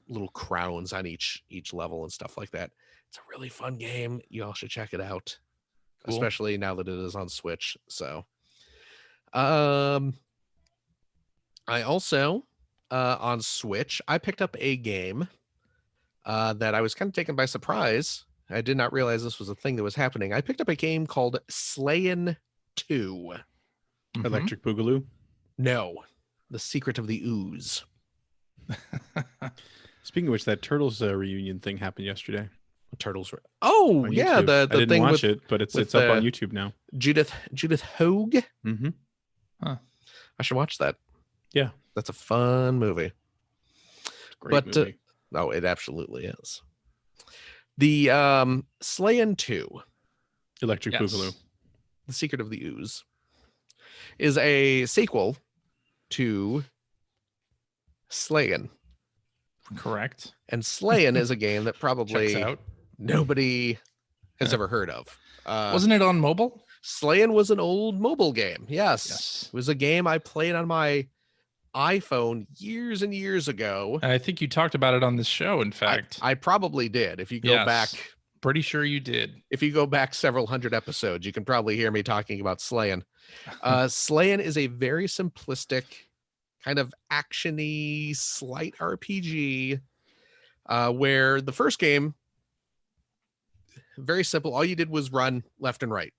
little crowns on each level and stuff like that. It's a really fun game. You all should check it out, Cool. especially now that it is on Switch. So I also on Switch, I picked up a game that I was kind of taken by surprise. I did not realize this was a thing that was happening. I picked up a game called Slayin 2. Mhm. Electric Boogaloo. No, The Secret of the Ooze. Speaking of which, that Turtles reunion thing happened yesterday. Turtles were. Oh on yeah, YouTube. the I didn't thing watch with it, but it's with, up on YouTube now. Judith Hogue. Mm-hmm. I should watch that. Yeah. That's a fun movie. Great But, movie. No, it absolutely is. The Slayin 2, Electric Yes. Boogaloo. The Secret of the Ooze, is a sequel to Slayin. Correct. And Slayin is a game that Checks probably out. nobody has ever heard of. Wasn't it on mobile? Slayin was an old mobile game. Yes. It was a game I played on my iPhone years and years ago. I think you talked about it on this show, in fact. I probably did. If you go Yes. back, Pretty sure you did. if you go back several hundred episodes, you can probably hear me talking about Slayin. Slayin is a very simplistic, kind of action-y, slight RPG, where the first game, very simple. All you did was run left and right.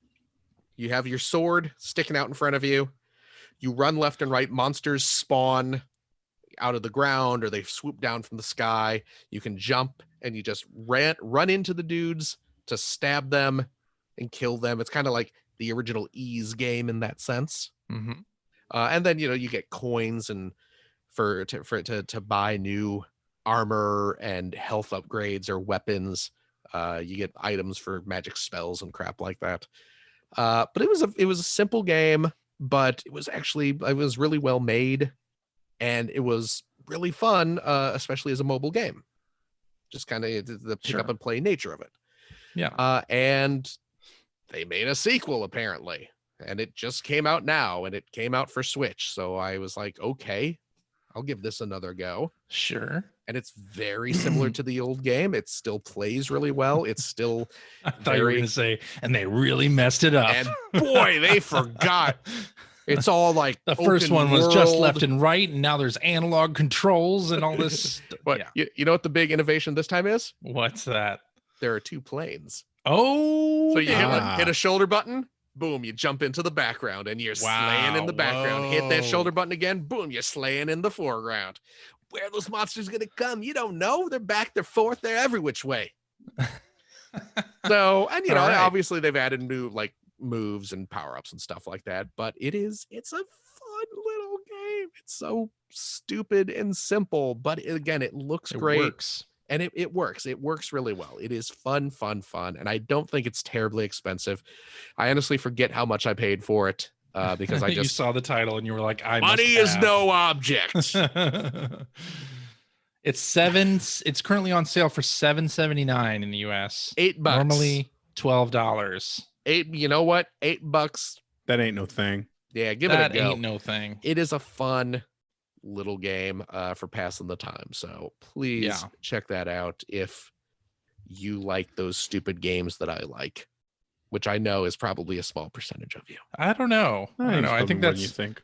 You have your sword sticking out in front of you. You run left and right. Monsters spawn out of the ground, or they swoop down from the sky. You can jump, and you just run into the dudes to stab them and kill them. It's kind of like the original Ease game in that sense. Mm-hmm. And then you get coins and to buy new armor and health upgrades or weapons. You get items for magic spells and crap like that. But it was a simple game, but it was really well made, and it was really fun, especially as a mobile game. Just kind of the pick Sure. up and play nature of it. Yeah. And they made a sequel apparently, and it just came out now, and it came out for Switch. So I was like, okay, I'll give this another go. Sure. And it's very similar to the old game. It still plays really well. It's still I thought you were going to say, and they really messed it up. And boy, they forgot. It's all like The first open one was just world. left and right, and now there's analog controls and all this. But Yeah. you know what the big innovation this time is? What's that? There are 2 planes. Oh, So you yeah. hit a shoulder button, boom, you jump into the background, and you're slaying in the background. Hit that Whoa. shoulder button again, boom, you're slaying in the foreground. Where are those monsters gonna come? You don't know. They're back, they're forth, they're every which way. So, and All right. obviously they've added new like moves and power-ups and stuff like that, but it's a fun little game. It's so stupid and simple, but again, it looks it great. works. And it works. It works really well. It is fun. And I don't think it's terribly expensive. I honestly forget how much I paid for it because I you just saw the title and you were like, I money must is have. no object. It's currently on sale for $7.79 in the US. $8. Normally $12. $8. You know what? $8. That ain't no thing. Yeah, give That it a go. ain't no thing. It is a fun little game for passing the time. So please Yeah. check that out if you like those stupid games that I like, which I know is probably a small percentage of you. I don't know. I don't know. I think Probably more than that's you think.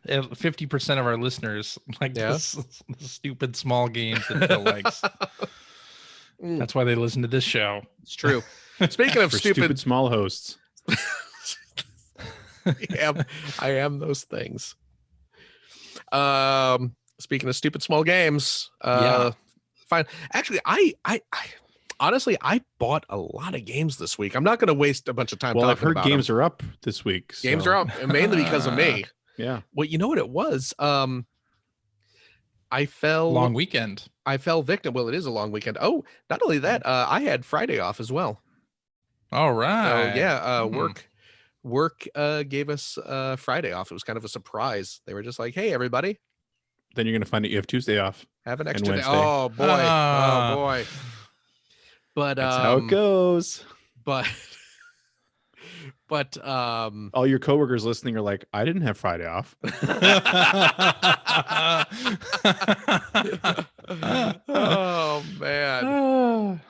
50% of our listeners like Yeah? this stupid small games that Phil likes. Mm, That's why they listen to this show. it's true. Speaking of For stupid small hosts. I am those things. Speaking of stupid small games, Yeah. fine. Actually, I honestly I bought a lot of games this week. I'm not going to waste a bunch of time. Well, I've talking heard about games them. are up this week. Games so- are up, and mainly because of me. Yeah. Well, you know what it was? I I fell Long weekend. I fell victim. Well, it is a long weekend. Oh, not only that, I had Friday off as well. All So right. yeah, work gave us Friday off. It was kind of a surprise. They were just like, "Hey, everybody, Then you're gonna find out you have Tuesday off. have an And extra day." Wednesday. Oh boy, Ah. oh boy. But That's how it goes. But All your coworkers listening are like, I didn't have Friday off. oh man.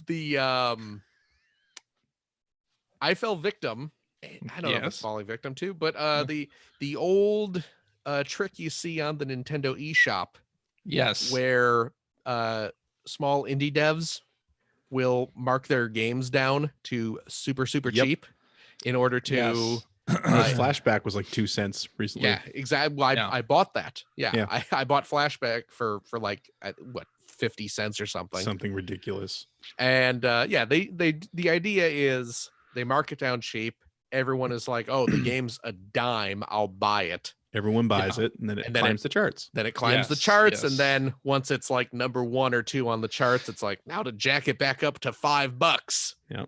The I fell victim. I don't know if it's Yes. falling victim too, but the old trick you see on the Nintendo eShop Yes. where small indie devs will mark their games down to super Yep. cheap in order to Yes. Flashback was like 2 cents recently. yeah, exactly. Well, Yeah. I bought that. Yeah, Yeah. I bought Flashback for like what 50 cents or something. Something ridiculous. And yeah, the idea is they mark it down cheap. Everyone is like, oh, the game's a dime, I'll buy it. Everyone buys Yeah. it, and then it And then climbs the charts. Then it climbs the Yes, charts, yes. and then once it's like number 1 or 2 on the charts, it's like now to jack it back up to $5. Yep.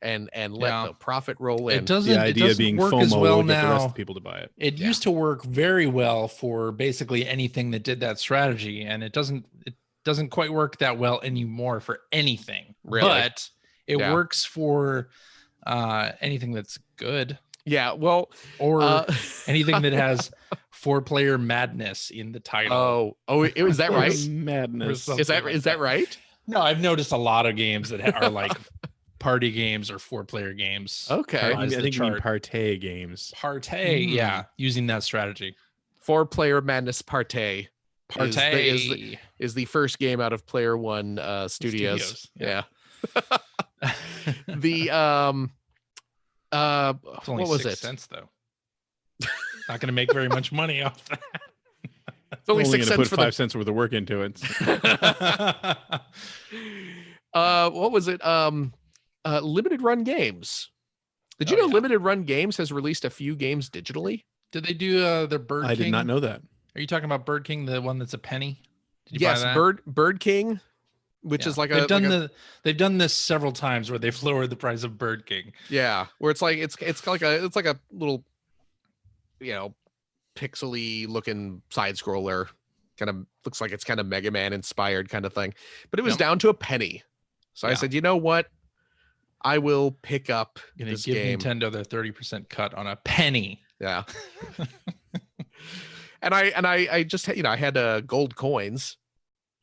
And let Yeah. the profit roll in. It doesn't. The It idea doesn't being work FOMO as well will get the rest now. of the people to buy it. It Yeah. used to work very well for basically anything that did that strategy, and it doesn't quite work that well anymore for anything. Really? But it Yeah. works for anything that's good, Yeah, well, or anything that has 4-player madness in the title. is that right? Madness. Or Is that like is that right? No, I've noticed a lot of games that are like party games or 4-player games. Okay. I Rise the think you mean chart. partay games. Partay, yeah, using that strategy. 4-player Madness Partay Partay. is the first game out of Player One Studios. Yeah. The It's only what was 6 it? cents though. Not going to make very much money off that. It's only 6 gonna cents put for 5 cents worth of work into it. what was it? Limited Run Games. Did you Oh, know yeah. Limited Run Games has released a few games digitally? Did they do their Bird I King? did not know that. Are you talking about Bird King, the one that's a penny? Did you buy Yes, that? Bird King, which Yeah. is like they've done this several times where they've lowered the price of Bird King. yeah, where it's like it's like a little, pixely looking side scroller, kind of looks like it's kind of Mega Man inspired kind of thing, but it was Yep. down to a penny. So I Yeah. said, you know what, I will pick up Gonna this give game. Nintendo their 30% cut on a penny. Yeah. and I just I had gold coins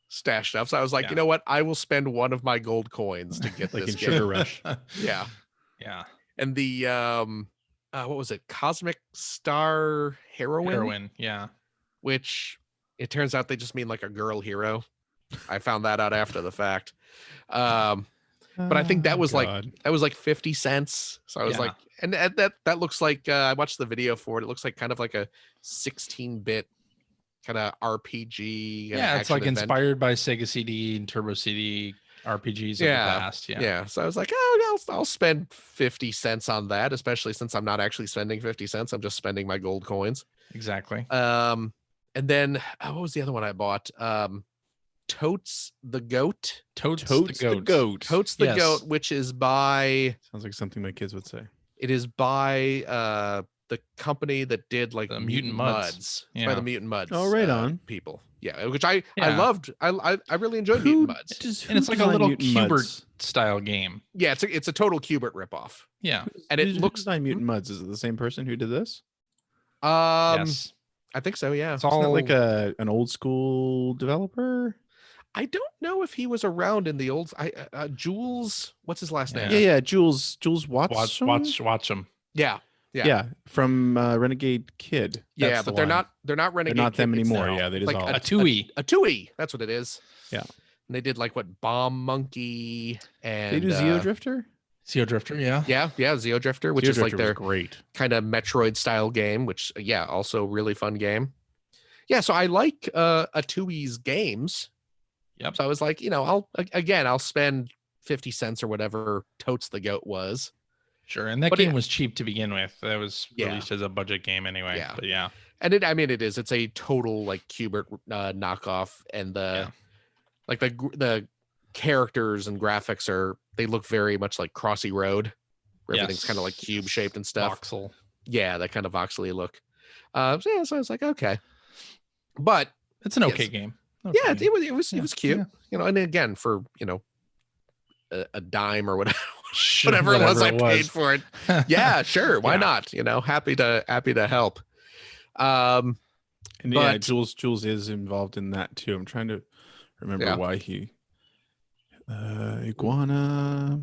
stashed up, so I was like, Yeah. you know what, I will spend one of my gold coins to get Like this in game. Sugar Rush. Yeah. Yeah. And the what was it, Cosmic Star Heroin. Yeah. which it turns out they just mean like a girl hero. I found that out after the fact. But I think that was God. like 50 cents. So I was Yeah. like, and that looks like I watched the video for it. It looks like kind of like a 16-bit kind of RPG. Yeah, it's like action-adventure. inspired by Sega CD and Turbo CD RPGs of the past. Yeah. Yeah. So I was like, oh, I'll spend 50 cents on that, especially since I'm not actually spending 50 cents. I'm just spending my gold coins. Exactly. And then what was the other one I bought? Totes the Goat. Totes Totes the the goat. goat. Totes the Yes. Goat, which is by Sounds like something my kids would say. it is by the company that did like The Mutant Mutant Muds. Muds. It's by Yeah. the Mutant Muds. Oh, right on. People. Yeah, which I Yeah. loved. I really enjoyed Mutant Muds. And it's like a little Cubert style game. Yeah, it's a total Cubert ripoff. Yeah. And it Who looks designed Mutant Muds. Is it the same person who did this? Yes. I think so, yeah. It's Isn't all that like an old school developer? I don't know if he was around in the old Jules, what's his last name? Yeah. Jules watch them. Yeah. Yeah, from Renegade Kid. Yeah, That's the but they're one. not Renegade They're not them Kid, it's anymore. no. Yeah, they like dissolved. A Tui. a Tui, that's what it is. Yeah. And they did like what, Bomb Monkey and They do Zeo Drifter. Zeo Drifter. Yeah. Yeah, Zeo Drifter, which Zeo is like Drifter was their great. kind of Metroid style game, which also really fun game. Yeah, so I like Atui's games. Yep. So I was like, I'll spend 50 cents or whatever Totes the Goat was. Sure, and that But game was cheap to begin with. That was Yeah. released as a budget game anyway. Yeah. But yeah, And it's a total like Qbert knockoff, and the characters and graphics they look very much like Crossy Road, where everything's kind of like cube shaped and stuff. Voxel. Yeah, that kind of voxely look. So I was like, okay, but It's an okay yes. game. Yeah, it was cute. Yeah. You know, and again for a dime or whatever. Sure, Whatever it was I paid for it. Yeah, sure. Why Yeah. not? You know, happy to help. And yeah, But- Jules is involved in that too. I'm trying to remember Yeah. why he Iguana.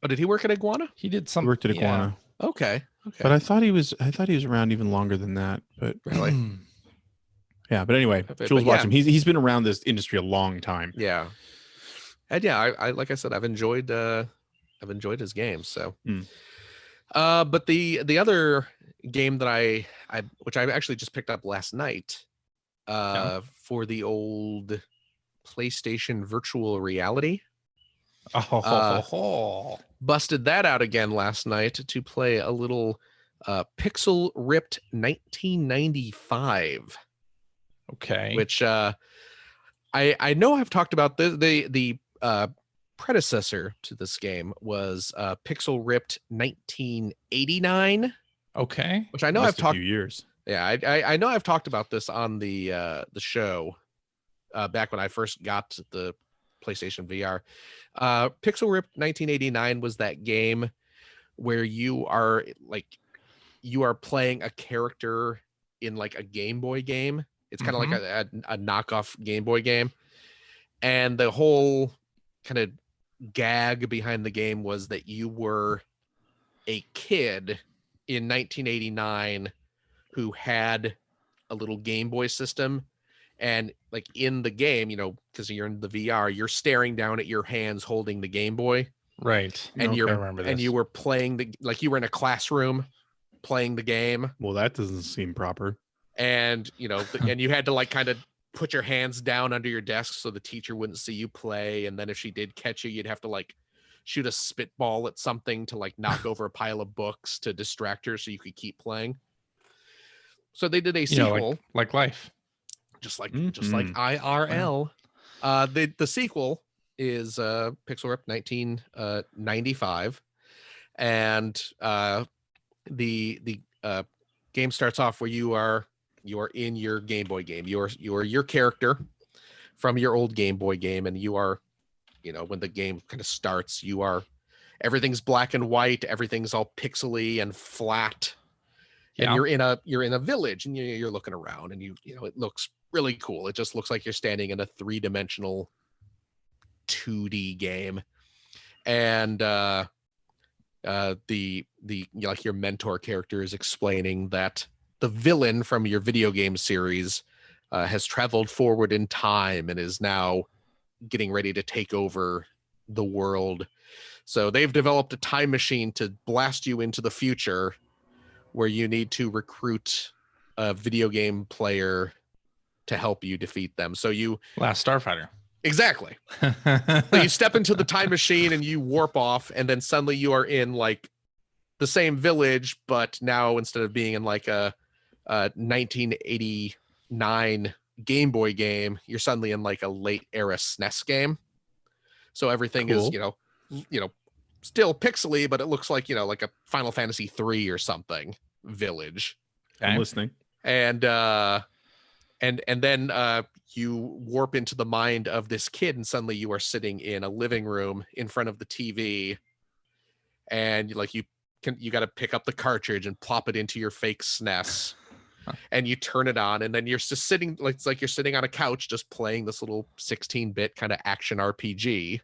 Oh, did he work at Iguana? He did He some. worked at yeah. Iguana. Okay. But I thought he was around even longer than that. But Really? yeah, but anyway, But Jules yeah. watch him. He's been around this industry a long time. Yeah. And yeah, I like I said, I've enjoyed his games. So Hmm. But the other game that I which I actually just picked up last night for the old PlayStation virtual reality. Busted that out again last night to play a little Pixel Ripped 1995, Okay. which I know I've talked about the predecessor to this game was Pixel Ripped 1989, Okay. which I know Last I've talked. a few years. Yeah, I know I've talked about this on the show back when I first got the PlayStation VR. Pixel Ripped 1989 was that game where you are playing a character in like a Game Boy game. It's kind of like a knockoff Game Boy game, and the whole kind of gag behind the game was that you were a kid in 1989 who had a little Game Boy system, and like in the game, because you're in the VR, you're staring down at your hands holding the Game Boy, Right. and I remember this. and you were playing you were in a classroom playing the game, Well, that doesn't seem proper. and and you had to like kind of put your hands down under your desk so the teacher wouldn't see you play, and then if she did catch you, you'd have to like shoot a spitball at something to like knock over a pile of books to distract her so you could keep playing. So they did a sequel, like life. just like IRL. The sequel is Pixel Rip 1995, and the game starts off where you are in your Game Boy game. You are your character from your old Game Boy game, and you are, when the game kind of starts, everything's black and white, everything's all pixely and flat. And you're in a village, and you're looking around, and it looks really cool. It just looks like you're standing in a 3-dimensional 2D game, and your mentor character is explaining that the villain from your video game series has traveled forward in time and is now getting ready to take over the world. So they've developed a time machine to blast you into the future, where you need to recruit a video game player to help you defeat them. So Last Starfighter. exactly. So you step into the time machine and you warp off, and then suddenly you are in like the same village, but now instead of being in like a 1989 Game Boy game, you're suddenly in like a late era SNES game. So everything is, still pixely, but it looks like, like a Final Fantasy 3 or something village. I'm listening. And then you warp into the mind of this kid, and suddenly you are sitting in a living room in front of the TV, and you got to pick up the cartridge and plop it into your fake SNES, and you turn it on, and then you're just sitting, it's like you're sitting on a couch just playing this little 16-bit kind of action RPG.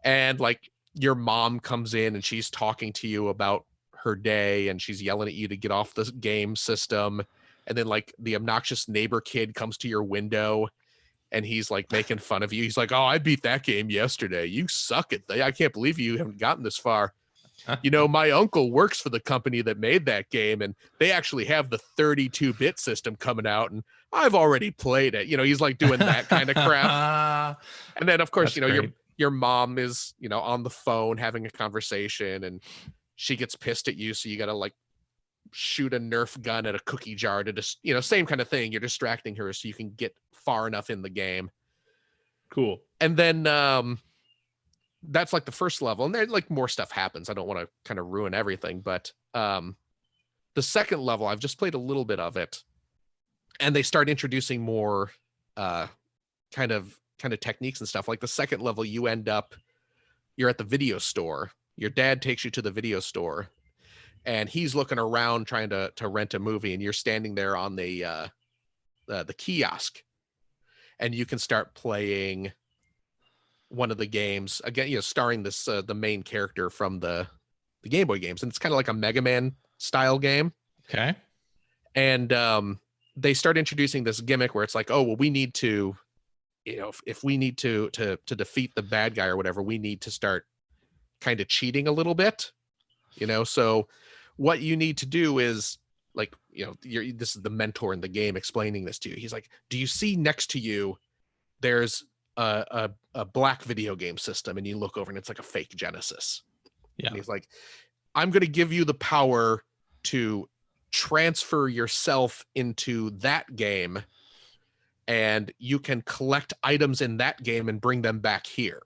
And like your mom comes in and she's talking to you about her day, and she's yelling at you to get off the game system. And then like the obnoxious neighbor kid comes to your window, and he's like making fun of you. He's like, "Oh, I beat that game yesterday. You suck at that. I can't believe you haven't gotten this far. My uncle works for the company that made that game, and they actually have the 32-bit system coming out, and I've already played it." He's like doing that kind of crap. And then of course, That's great. your mom is, on the phone having a conversation and she gets pissed at you. So you got to like shoot a Nerf gun at a cookie jar to just, same kind of thing. You're distracting her so you can get far enough in the game. Cool. And then that's like the first level. And there like more stuff happens. I don't want to kind of ruin everything, but the second level, I've just played a little bit of it. And they start introducing more kind of techniques and stuff. Like the second level, you're at the video store. Your dad takes you to the video store and he's looking around trying to rent a movie, and you're standing there on the kiosk, and you can start playing one of the games again, starring this the main character from the Game Boy games, and it's kind of like a Mega Man style game. Okay. And they start introducing this gimmick where it's like, oh well, we need to, if we need to defeat the bad guy or whatever, we need to start kind of cheating a little bit, so what you need to do is like, this is the mentor in the game explaining this to you. He's like, do you see next to you there's a black video game system, and you look over and it's like a fake Genesis. Yeah. And he's like, I'm going to give you the power to transfer yourself into that game, and you can collect items in that game and bring them back here.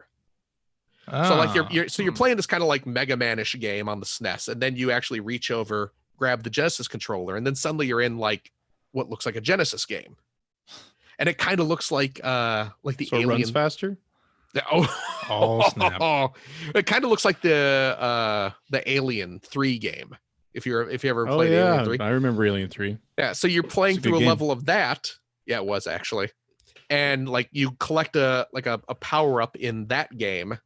So like you're playing this kind of like Mega Man-ish game on the SNES, and then you actually reach over, grab the Genesis controller, and then suddenly you're in like what looks like a Genesis game. And it kind of looks like the So Alien. it runs faster? Oh snap. It kind of looks like the Alien 3 game. If you ever Oh played yeah, Alien 3. I remember Alien 3. Yeah, so you're playing It's a good through a game. level of that. Yeah, it was actually. And like you collect a power up in that game,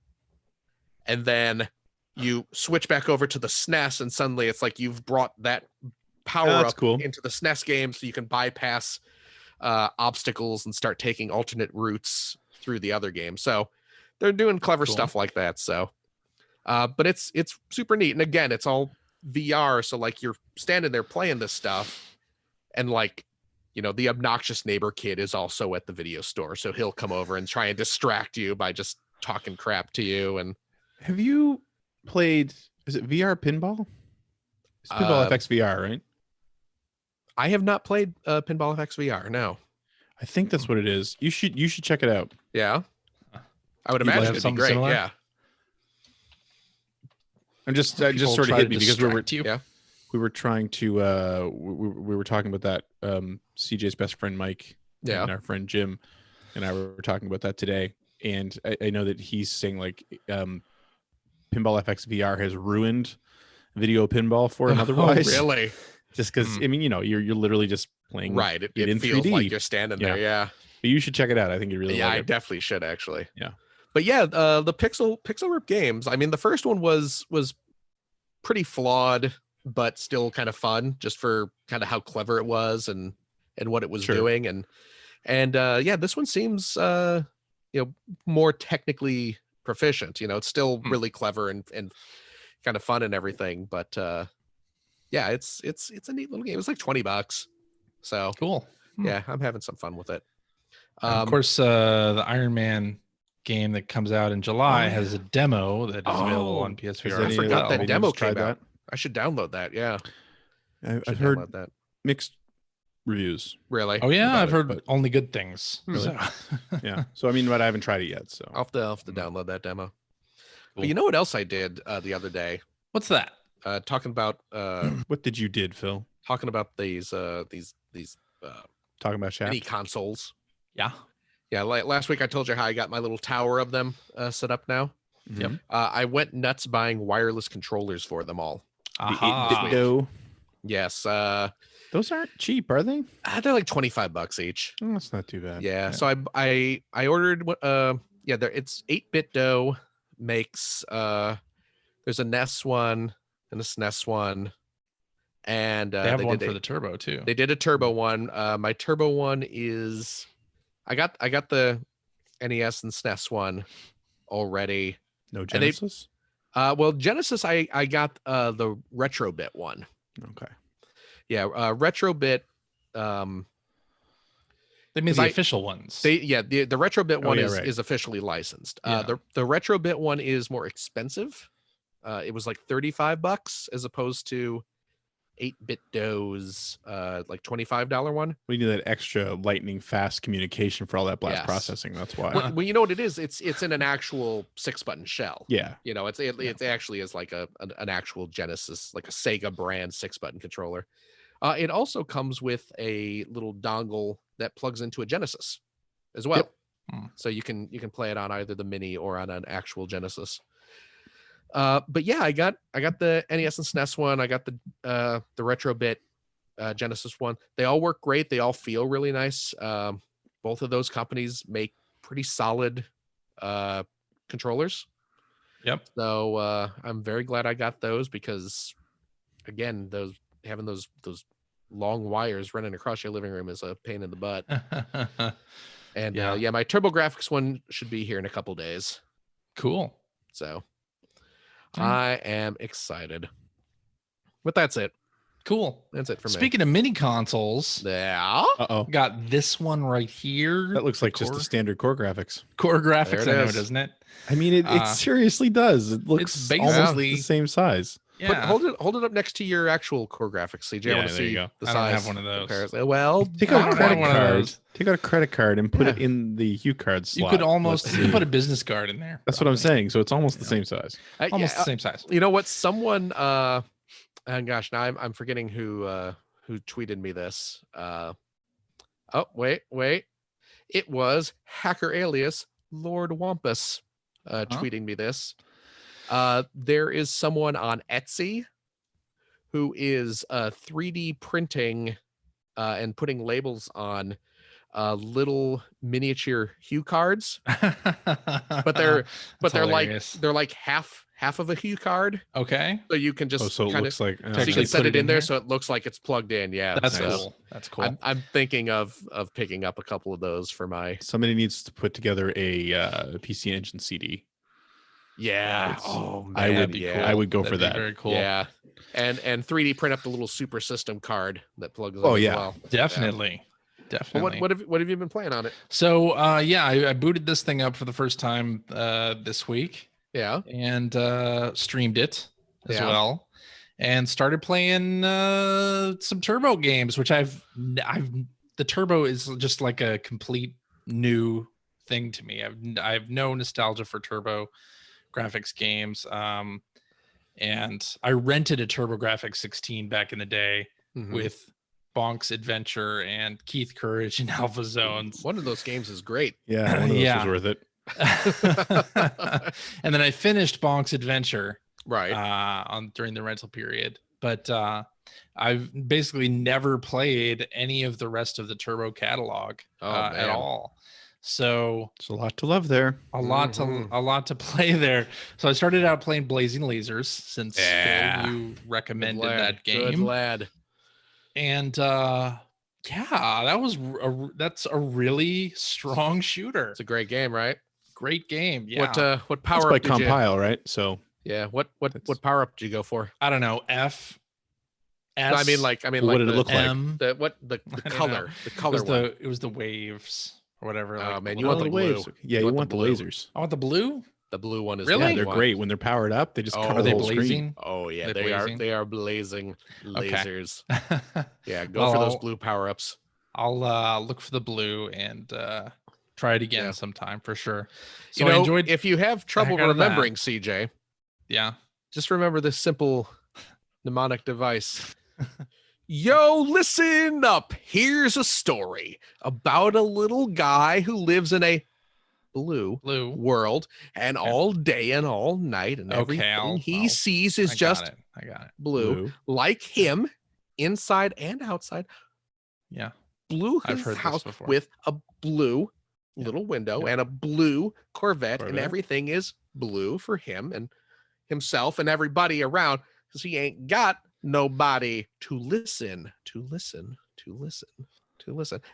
and then you switch back over to the SNES, and suddenly it's like you've brought that power that's up cool. into the SNES game, so you can bypass obstacles and start taking alternate routes through the other game. So they're doing clever Cool. stuff like that. So, but it's super neat. And again, it's all VR. So like you're standing there playing this stuff, and like, the obnoxious neighbor kid is also at the video store. So he'll come over and try and distract you by just talking crap to you. And Have you played, is it VR Pinball? It's Pinball FX VR, right? I have not played Pinball Hex VR. No. I think that's what it is. You should check it out. Yeah. I would You'd like imagine have it'd be something great. similar? Yeah. I'm just People sort of try hit to me because we were distract you. Yeah. we were trying to we were talking about that CJ's best friend Mike Yeah. and our friend Jim and I were talking about that today, and I know that he's saying like Pinball FX VR has ruined video pinball for him otherwise. Really? Just because I mean, you're literally just playing Right. It in feels 3D. like you're standing there. Yeah. But you should check it out. I think you really Yeah, like I it. definitely should actually. Yeah. But yeah, the Pixel Rip games. I mean, the first one was pretty flawed, but still kind of fun, just for kind of how clever it was and what it was Sure. doing. And yeah, this one seems more technically proficient. It's still really clever and kind of fun and everything. But yeah, it's a neat little game. It was like $20. So Cool. yeah, I'm having some fun with it. Of course, the Iron Man game that comes out in July has a demo that is available on PSVR. I forgot that Did you demo just try came out. I should download that. Yeah, I've should heard download that. mixed reviews. Really? Oh yeah, about I've it, heard but- only good things. Really? So- Yeah. So I mean, but I haven't tried it yet. So I'll have to download that demo. Cool. But you know what else I did the other day? What's that? Talking about what did you did, Phil? these Talking about mini Shaft? consoles. Yeah. Yeah, like last week I told you how I got my little tower of them set up now. Yep. I went nuts buying wireless controllers for them all. The Aha. 8-bit dough. Yes, Those aren't cheap, are they? they're like $25 each. Oh, that's not too bad. Yeah, so I ordered it's 8-bit dough makes there's a NES one and a SNES one, and They have one did for the turbo too. they did a turbo one. My turbo one is I got the NES and SNES one already. No And they- Genesis? Well, Genesis I got the retro bit one. Okay. Yeah, retro bit That means the I- official ones. the Retrobit one yeah, right. is officially licensed. Yeah. The Retrobit one is more expensive. It was like $35 as opposed to 8-bit Doe's like $25 one. We need that extra lightning fast communication for all that blast Yes. processing. That's why. Well, you know what it is? It's in an actual 6-button shell. Yeah. You know, it actually is like an actual Genesis, like a Sega brand 6-button controller. It also comes with a little dongle that plugs into a Genesis as well. Yep. So you can play it on either the Mini or on an actual Genesis. But yeah, I got the NES and SNES one. I got the Retrobit Genesis one. They all work great. They all feel really nice. Both of those companies make pretty solid controllers. Yep. So I'm very glad I got those because, again, having those long wires running across your living room is a pain in the butt. And Yeah. my TurboGrafx one should be here in a couple days. Cool. So Okay. I am excited. But that's it. Cool. That's it for me. Speaking of mini consoles, Yeah. Uh-oh. got this one right here. That looks like just Core- the standard core graphics. core graphics. There it I know, is. doesn't it? I mean, it seriously does. It looks It's almost basically- the same size. Yeah. But hold it up next to your actual core graphics, CJ. I Yeah, want to there you see go. the I size. don't have one of those. comparison. Well, Take I out don't a have credit one of card. those. Take out a credit card and put it Yeah. in the Hue card You slot. could almost Let's you could see. put a business card in there. That's what I'm probably. saying. So it's almost the Yeah. same size. Almost the same size. You know what? Someone and gosh, now I'm forgetting who tweeted me this. Oh, wait. It was hacker alias Lord Wampus tweeting me this. There is someone on Etsy who is 3D printing and putting labels on little miniature Hue cards, but they're hilarious. like half of a Hue card, Okay. so you can just So it kind looks of like so you actually can put set it it in in there here? so it looks like it's plugged in. Yeah, That's so cool. That's cool. I'm thinking of picking up a couple of those for my somebody needs to put together a PC Engine CD. yeah. It's- Oh man, I would- yeah. I would go That'd for be that. Very cool. Yeah, and 3D print up the little super system card that plugs in Oh, as yeah. well. Definitely. Well, Definitely. what have you been playing on it? So I booted this thing up for the first time this week Yeah. and streamed it as Yeah. well, and started playing some turbo games, which the turbo is just like a complete new thing to me. I've no nostalgia for turbo graphics games, and I rented a TurboGrafx 16 back in the day Mhm. with Bonk's Adventure and Keith Courage and Alpha Zones. One of those games is great. Yeah, one of those Yeah. was worth it. And then I finished Bonk's Adventure Right. during the rental period, but I've basically never played any of the rest of the Turbo catalog at man. all. So There's a lot to love there. a lot to play there. So I started out playing Blazing Lasers since Yeah. Phil, you recommended Good lad. that Good game, lad. and that's a really strong shooter. It's a great game, right? Great game. Yeah. What It's power by up did you? Compile, right? So Yeah. What That's- power up did you go for? I don't know. F. No, S. I mean like what did it look like? M. the I don't color. know. The It color was one. it was the waves or whatever. Oh, like, man, the you want little- the blue. waves. Yeah, You you want want the the blue. lasers. I want the blue. The blue one is Really? the Yeah, they're one. great when they're powered up. They just Oh, cover Are the they whole screen. blazing? Oh yeah, They're they blazing? are blazing lasers. Okay. Yeah, go Well, for those I'll- blue power ups. I'll look for the blue and try it again Yeah. sometime for sure. So You know, I enjoyed. if you have trouble heck out of that. remembering, CJ, Yeah. just remember this simple mnemonic device. Yo, listen up. Here's a story about a little guy who lives in a blue Blue. world, and all day and all night, and Okay, everything he I'll- sees I is got just it. I got it. blue, like him, inside and outside. Yeah. Blew I've his heard this house before. with a blue Yeah. little window Yeah. and a blue Corvette, and Corvette. everything is blue for him and himself and everybody around, because he ain't got nobody to listen.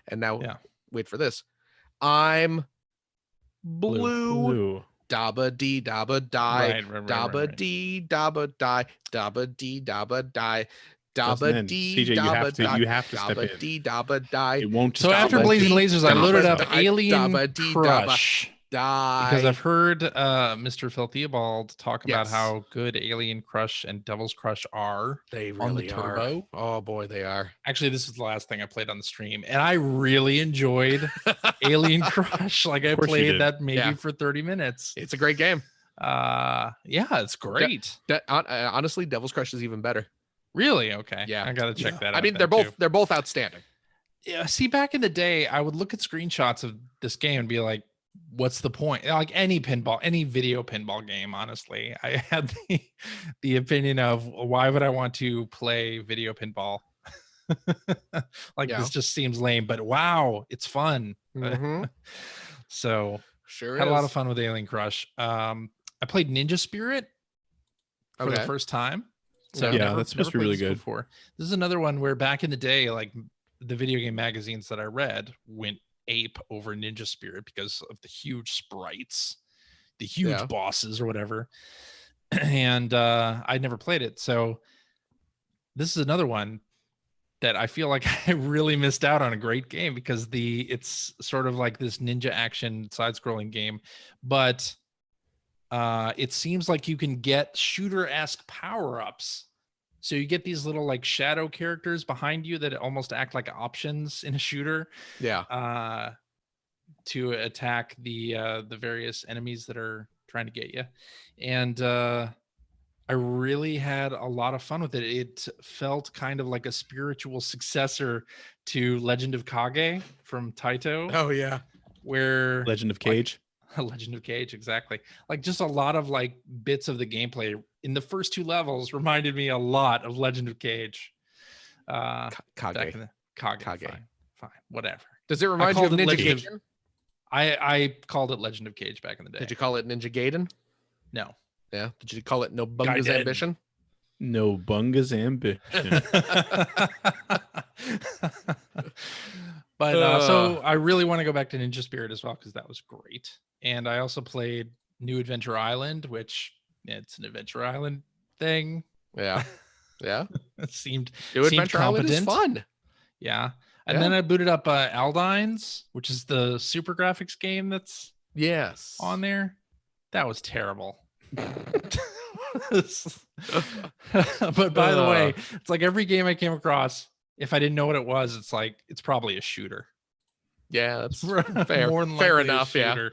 And now, Yeah. wait for this. I'm blue. Dabba dee dabba die. Right. Dabba dee dabba die. Dabba dee dabba die. Dabba in. dee, CJ, dabba you have to step dabba in. dee, dabba die. It won't just So after Dabba Blazing dee, Lasers, I loaded up dabba die, Alien dabba dee, Crush. Die. Because I've heard Mr. Phil Theobald talk about Yes. how good Alien Crush and Devil's Crush are. They on the really Turbo. are. Oh boy, they are. Actually, this is the last thing I played on the stream, and I really enjoyed Alien Crush. Like I course you played did. that maybe Yeah. for 30 minutes. It's a great game. Yeah, it's great. Honestly, Devil's Crush is even better. Really? Okay. Yeah. I gotta check that out. I mean, then, they're both outstanding. Yeah. See, back in the day, I would look at screenshots of this game and be like, what's the point? Like any video pinball game, honestly. I had the opinion of why would I want to play video pinball? This just seems lame, but wow, it's fun. Mm-hmm. So Sure had is. a lot of fun with Alien Crush. I played Ninja Spirit for the first time. So Yeah, that's supposed to be never really played this good. Before. This is another one where back in the day, like the video game magazines that I read went ape over Ninja Spirit because of the huge sprites, the huge bosses or whatever. And I'd never played it. So this is another one that I feel like I really missed out on a great game because it's sort of like this ninja action side-scrolling game, but it seems like you can get shooter-esque power-ups. So you get these little like shadow characters behind you that almost act like options in a shooter. Yeah. To attack the various enemies that are trying to get you. And I really had a lot of fun with it. It felt kind of like a spiritual successor to Legend of Kage from Taito. Oh yeah. Where Legend of Cage. Legend of Cage, exactly. Like just a lot of like bits of the gameplay in the first two levels reminded me a lot of Legend of Cage. Kage. Back in the Kage. Kage. Fine, whatever. Does it remind you of Ninja Gaiden? I called it Legend of Cage back in the day. Did you call it Ninja Gaiden? No. Yeah. Did you call it No Bunga's Ambition? No Bunga's Ambition. But so I really want to go back to Ninja Spirit as well because that was great. And I also played New Adventure Island, which it's an Adventure Island thing. Yeah. Yeah. It seemed New Adventure Island is fun. Yeah. And then I booted up Aldines, which is the super graphics game that's on there. That was terrible. But by the way, it's like every game I came across, if I didn't know what it was, it's like it's probably a shooter. Yeah, that's fair. More than fair enough. Yeah,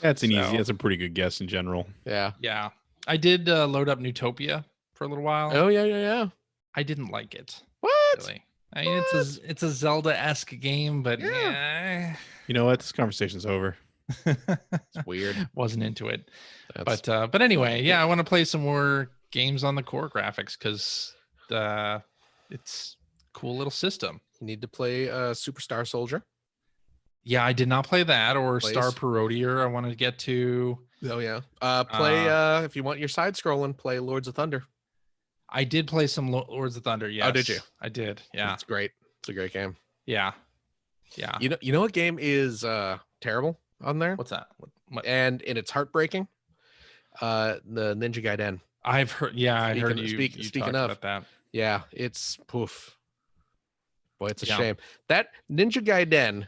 that's a pretty good guess in general. Yeah. I did load up Newtopia for a little while. Oh yeah. I didn't like it. What? Really. I mean, it's a Zelda-esque game, but You know what? This conversation's over. It's weird. Wasn't into it. But anyway, yeah, I want to play some more games on the core graphics because it's a cool little system. You need to play Superstar Soldier. Yeah, I did not play that or Star Parodier. I want to get to. Oh yeah. Play if you want your side scrolling, play Lords of Thunder. I did play some Lords of Thunder. Yes. Oh, did you? I did. Yeah. It's great. It's a great game. Yeah. Yeah. You know what game is terrible on there? What's that? What? And it's heartbreaking. The Ninja Gaiden. I've heard. Yeah, I heard you. Speaking of about that. Yeah, it's poof. Boy, it's a shame. That Ninja Gaiden,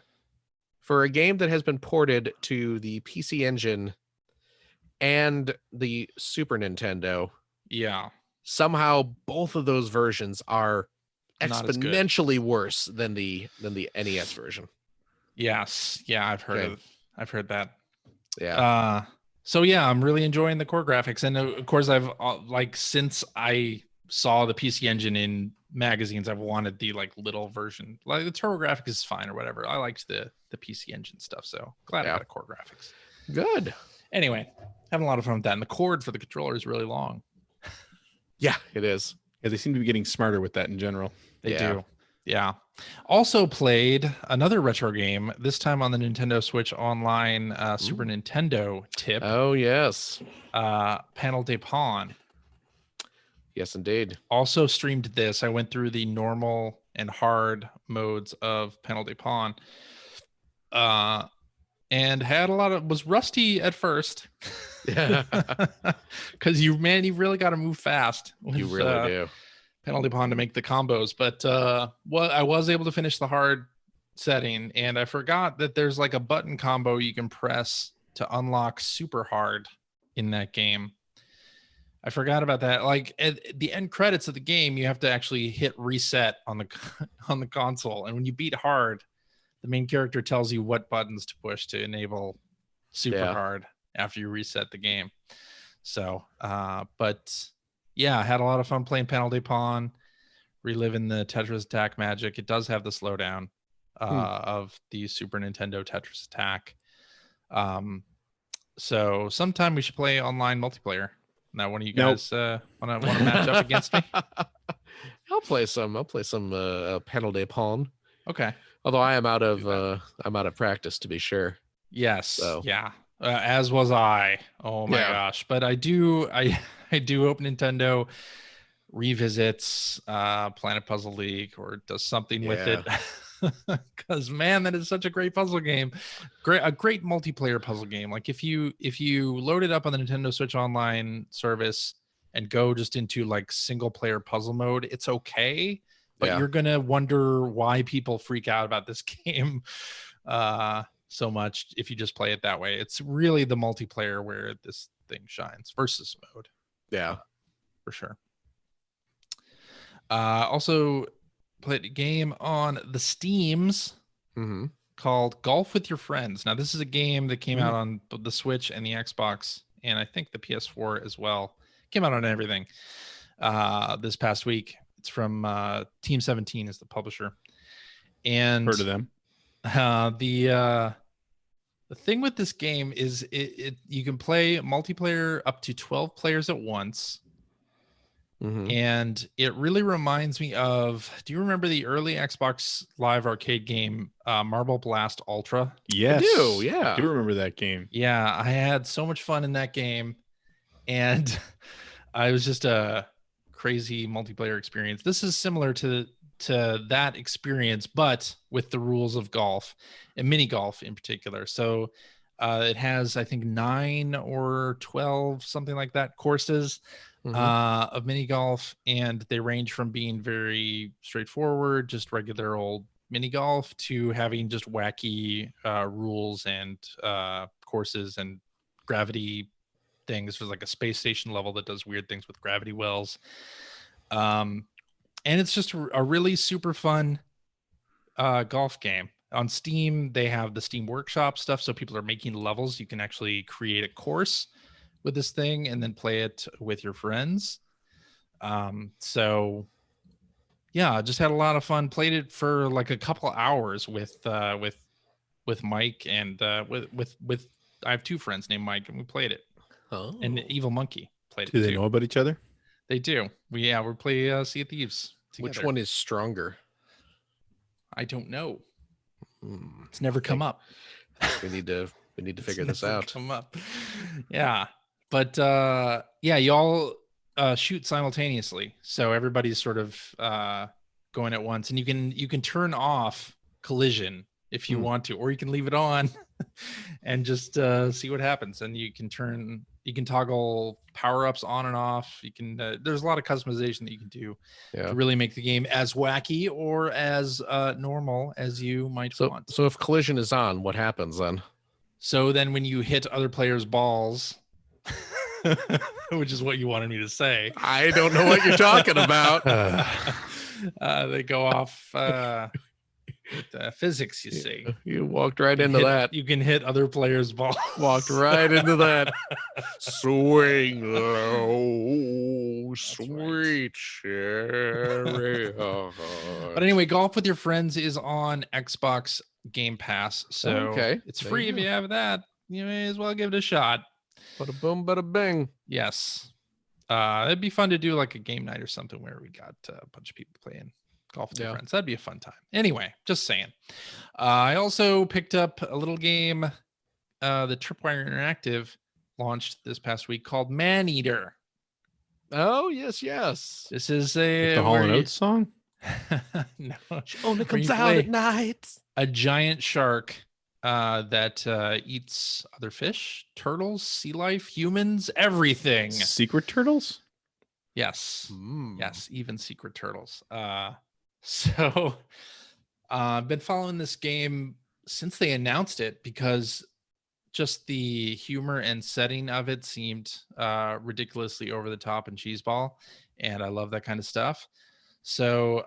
for a game that has been ported to the PC Engine and the Super Nintendo. Yeah. Somehow both of those versions are exponentially worse than the NES version. Yes. Yeah, I've heard that. Yeah. So yeah, I'm really enjoying the core graphics, and of course I've since I saw the PC Engine in magazines, I've wanted the like little version. Like the TurboGrafx is fine or whatever. I liked the PC Engine stuff, so glad I got a core graphics. Good. Anyway, having a lot of fun with that, and the cord for the controller is really long. Yeah, it is. Yeah, they seem to be getting smarter with that in general. They do. Yeah. Also played another retro game, this time on the Nintendo Switch Online Super Nintendo tip. Oh, yes. Panel de Pon. Yes, indeed. Also streamed this. I went through the normal and hard modes of Panel de Pon. And had was rusty at first. Yeah. Because you really got to move fast. You really do. penalty pawn to make the combos. But I was able to finish the hard setting, and I forgot that there's like a button combo you can press to unlock super hard in that game. I forgot about that. Like at the end credits of the game, you have to actually hit reset on the console, and when you beat hard, the main character tells you what buttons to push to enable super hard after you reset the game. So, but yeah, I had a lot of fun playing penalty pawn, reliving the Tetris Attack magic. It does have the slowdown of the Super Nintendo Tetris Attack. So sometime we should play online multiplayer. Now, one of you guys want to match up against me? I'll play some penalty pawn. Okay. Although I am out of practice, to be sure. Yes. So. Yeah. As was I. Oh my gosh. But I do hope Nintendo revisits Planet Puzzle League or does something with it. Because man, that is such a great puzzle game. A great multiplayer puzzle game. Like if you load it up on the Nintendo Switch Online service and go just into like single player puzzle mode, it's okay. But you're gonna wonder why people freak out about this game so much if you just play it that way. It's really the multiplayer where this thing shines versus mode. Yeah, for sure. Also played a game on the Steams called Golf with Your Friends. Now, this is a game that came out on the Switch and the Xbox, and I think the PS4 as well. Came out on everything this past week. It's from Team 17 is the publisher. And heard of them. The thing with this game is you can play multiplayer up to 12 players at once. And it really reminds me of, do you remember the early Xbox Live Arcade game, Marble Blast Ultra? Yes. I do, yeah. I do remember that game. Yeah, I had so much fun in that game. And I was just a crazy multiplayer experience. This is similar to that experience, but with the rules of golf and mini golf in particular. So it has, I think, 9 or 12, something like that, courses of mini golf, and they range from being very straightforward, just regular old mini golf, to having just wacky rules and courses and gravity things. There's like a space station level that does weird things with gravity wells. And it's just a really super fun golf game. On Steam, they have the Steam Workshop stuff, so people are making levels. You can actually create a course with this thing and then play it with your friends. So yeah, just had a lot of fun. Played it for like a couple hours with Mike and with I have 2 friends named Mike, and we played it. And Evil Monkey played it. Do they know about each other? They do. We play Sea of Thieves together. Which one is stronger? I don't know. It's never come up. We need to figure this out. Come up. Yeah. But you all shoot simultaneously. So everybody's sort of going at once, and you can turn off collision if you want to, or you can leave it on and just see what happens. And you can toggle power-ups on and off. You can there's a lot of customization that you can do to really make the game as wacky or as normal as you might want. So if collision is on, what happens then? So then when you hit other players' balls, which is what you wanted me to say. I don't know what you're talking about. They go off physics, you see. You walked right into that. You can hit other players' balls. Walked right into that. Swing low, sweet cherry. But anyway, Golf with Your Friends is on Xbox Game Pass. So it's free if you have that. You may as well give it a shot. Bada boom, bada bing. Yes. It'd be fun to do like a game night or something where we got a bunch of people playing Golf with Your Friends. That'd be a fun time. Anyway, just saying. I also picked up a little game the Tripwire Interactive launched this past week called Maneater. Oh, yes. This is the Hall & Oates song? No. She only comes out at night. A giant shark that eats other fish, turtles, sea life, humans, everything. Secret Turtles? Yes. Mm. Yes, even secret turtles. So I've been following this game since they announced it because just the humor and setting of it seemed ridiculously over the top and cheeseball, and I love that kind of stuff. So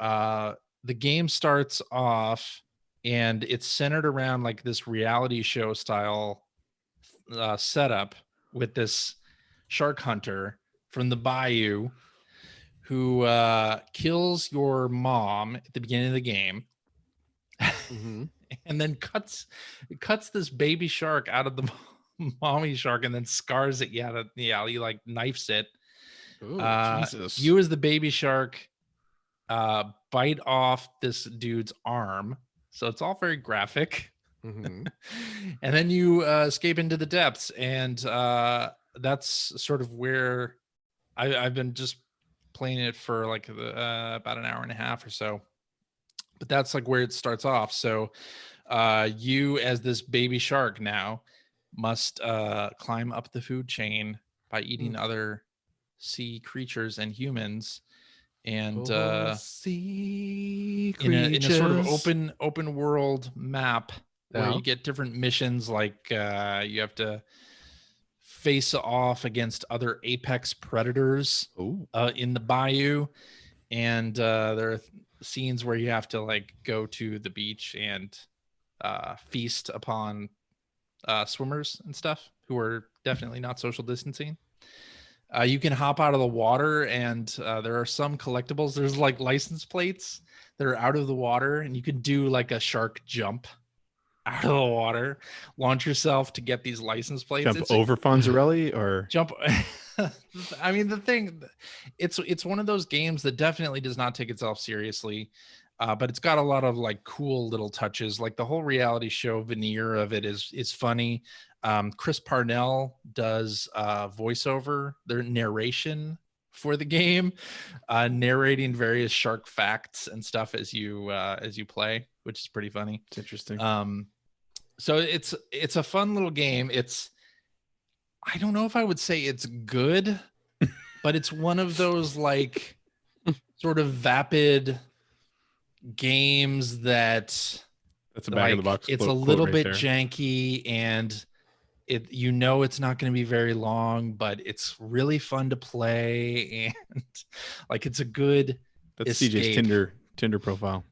the game starts off and it's centered around like this reality show style setup with this shark hunter from the bayou who kills your mom at the beginning of the game. Mm-hmm. And then cuts this baby shark out of the mommy shark and then scars it. He like knifes it. Ooh, Jesus. You as the baby shark bite off this dude's arm. So it's all very graphic. Mm-hmm. And then you escape into the depths. And that's sort of where I've been just playing it for like about an hour and a half or so. But that's like where it starts off. So you as this baby shark now must climb up the food chain by eating other sea creatures and humans. And sea in a sort of creatures. open world map where Yeah. you get different missions, like you have to face off against other apex predators in the bayou, and there are scenes where you have to like go to the beach and feast upon swimmers and stuff who are definitely not social distancing. You can hop out of the water, and there are some collectibles. There's like license plates that are out of the water, and you can do like a shark jump out of the water, launch yourself to get these license plates. Jump over Fonzarelli or jump. I mean, the thing, it's one of those games that definitely does not take itself seriously, but it's got a lot of like cool little touches. Like the whole reality show veneer of it is funny. Chris Parnell does voiceover, their narration for the game, narrating various shark facts and stuff as you play, which is pretty funny. It's interesting. So it's a fun little game. I don't know if I would say it's good, but it's one of those like sort of vapid games that's a back of the box. It's a little bit janky, and it's not going to be very long, but it's really fun to play, and like it's a good. That's CJ's Tinder profile.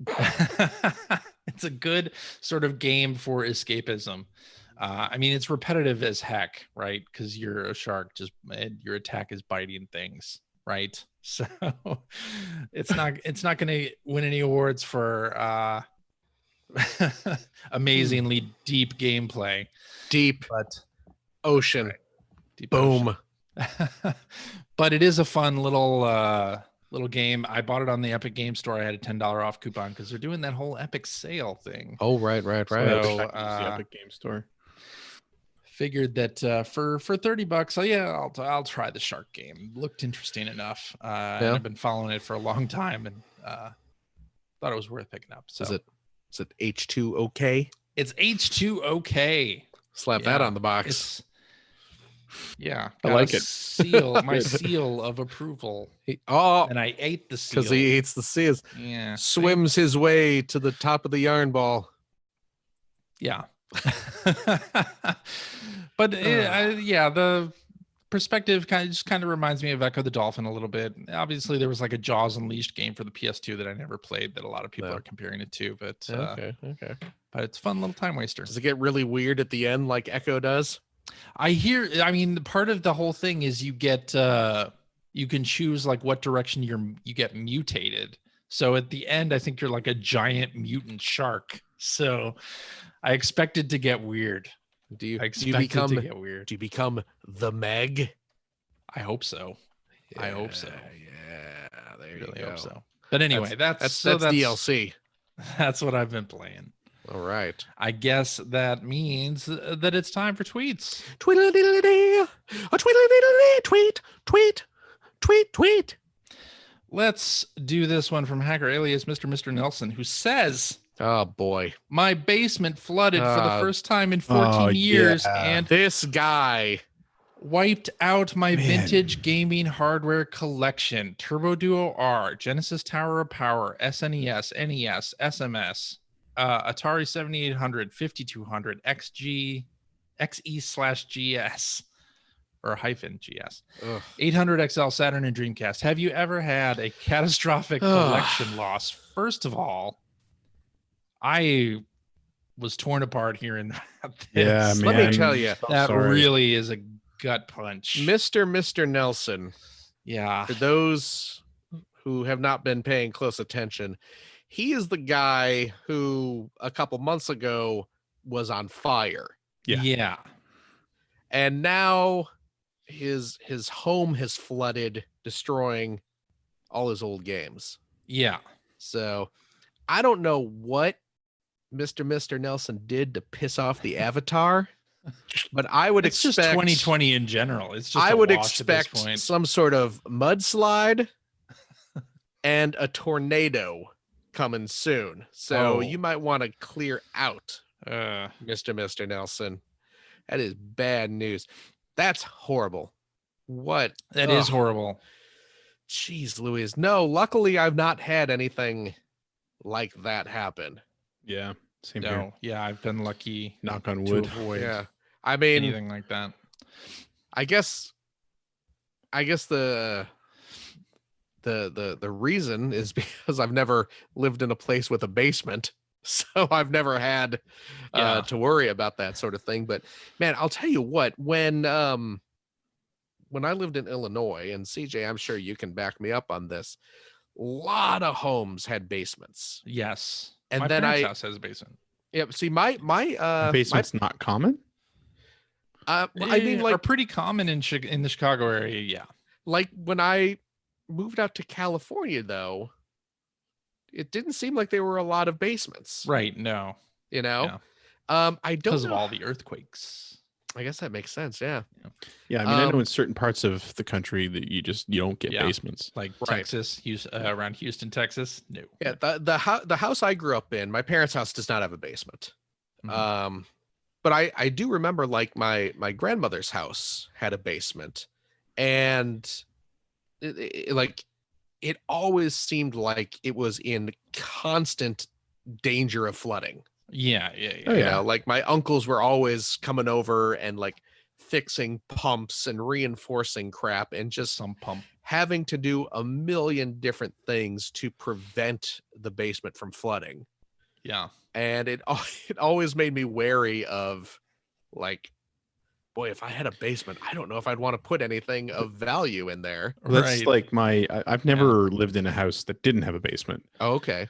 It's a good sort of game for escapism. I mean, it's repetitive as heck, right? Because you're a shark, your attack is biting things, right? So it's not going to win any awards for amazingly deep gameplay. Deep, but ocean, right. Deep boom. Ocean. But it is a fun little game. I bought it on the Epic Game Store. I had a $10 off coupon because they're doing that whole Epic sale thing. Oh, right. So, the Epic Game Store. Figured that for $30, I'll try the shark game. Looked interesting enough. And I've been following it for a long time, and thought it was worth picking up. So is it H2OK? It's H2OK. Slap that on the box. Yeah, I like it. Seal my seal of approval. And I ate the seal because he eats the seals. Yeah, swims his way to the top of the yarn ball. Yeah, but the perspective kind of reminds me of Echo the Dolphin a little bit. Obviously, there was like a Jaws Unleashed game for the PS2 that I never played that a lot of people are comparing it to. But okay, but it's a fun little time waster. Does it get really weird at the end like Echo does? I mean, part of the whole thing is you get you can choose like what direction you get mutated. So at the end, I think you're like a giant mutant shark. So I expected to get weird. Do you become the Meg? I hope so. Yeah, I hope so. Yeah, there you really go. hope so. But anyway, that's DLC. That's what I've been playing. All right. I guess that means that it's time for tweets. Tweet-a-diddle-dee. A tweet-a-diddle-dee. Tweet, tweet, tweet, tweet. Let's do this one from hacker alias Mr. Nelson, who says, oh boy, my basement flooded for the first time in 14 years. And this guy. Wiped out my Man. vintage gaming hardware collection. Turbo Duo R, Genesis Tower of Power, SNES, NES, SMS, Atari 7800, 5200, XG, XE/GS, or -GS, Ugh. 800 XL, Saturn, and Dreamcast. Have you ever had a catastrophic collection loss? First of all, I was torn apart hearing that. Yeah, Let me tell you, That really is a gut punch. Mr. Nelson, Yeah. for those who have not been paying close attention, he is the guy who a couple months ago was on fire. Yeah. And now his home has flooded, destroying all his old games. Yeah. So I don't know what Mr. Nelson did to piss off the Avatar, but I would It's expect just 2020 in general. It's just I a would wash at this expect point. some sort of mudslide and a tornado coming soon. So Oh. you might want to clear out, Uh, Mr. Nelson. That is bad news. That's horrible. What? that is horrible. Jeez Louise. No, luckily I've not had anything like that happen. Yeah, same here. No. Yeah, I've been lucky Knock on to wood. avoid Yeah. I mean, anything like that. I guess the reason is because I've never lived in a place with a basement, so I've never had to worry about that sort of thing. But man, I'll tell you what, when I lived in Illinois, and CJ, I'm sure you can back me up on this, a lot of homes had basements. Yes. And my then parents' house has a basement. Yeah, see my Basement's not common. I mean, Are like pretty common in the Chicago area. Yeah. like when I moved out to California, though, it didn't seem like there were a lot of basements. Right. No. You know, Yeah. I don't Because of know. all the earthquakes. I guess that makes sense. Yeah. Yeah, I mean, I know in certain parts of the country that you don't get basements. Like Right. Texas, around Houston, Texas. No. Yeah. The house I grew up in, my parents' house does not have a basement. Mhm. But I do remember like my grandmother's house had a basement, and it always seemed like it was in constant danger of flooding. Yeah. Oh, You yeah. know, like my uncles were always coming over and like fixing pumps and reinforcing crap and just Some pump. having to do a million different things to prevent the basement from flooding. Yeah. And it always made me wary of, like, boy, if I had a basement, I don't know if I'd want to put anything of value in there. Well, that's like I've never lived in a house that didn't have a basement. Oh, okay.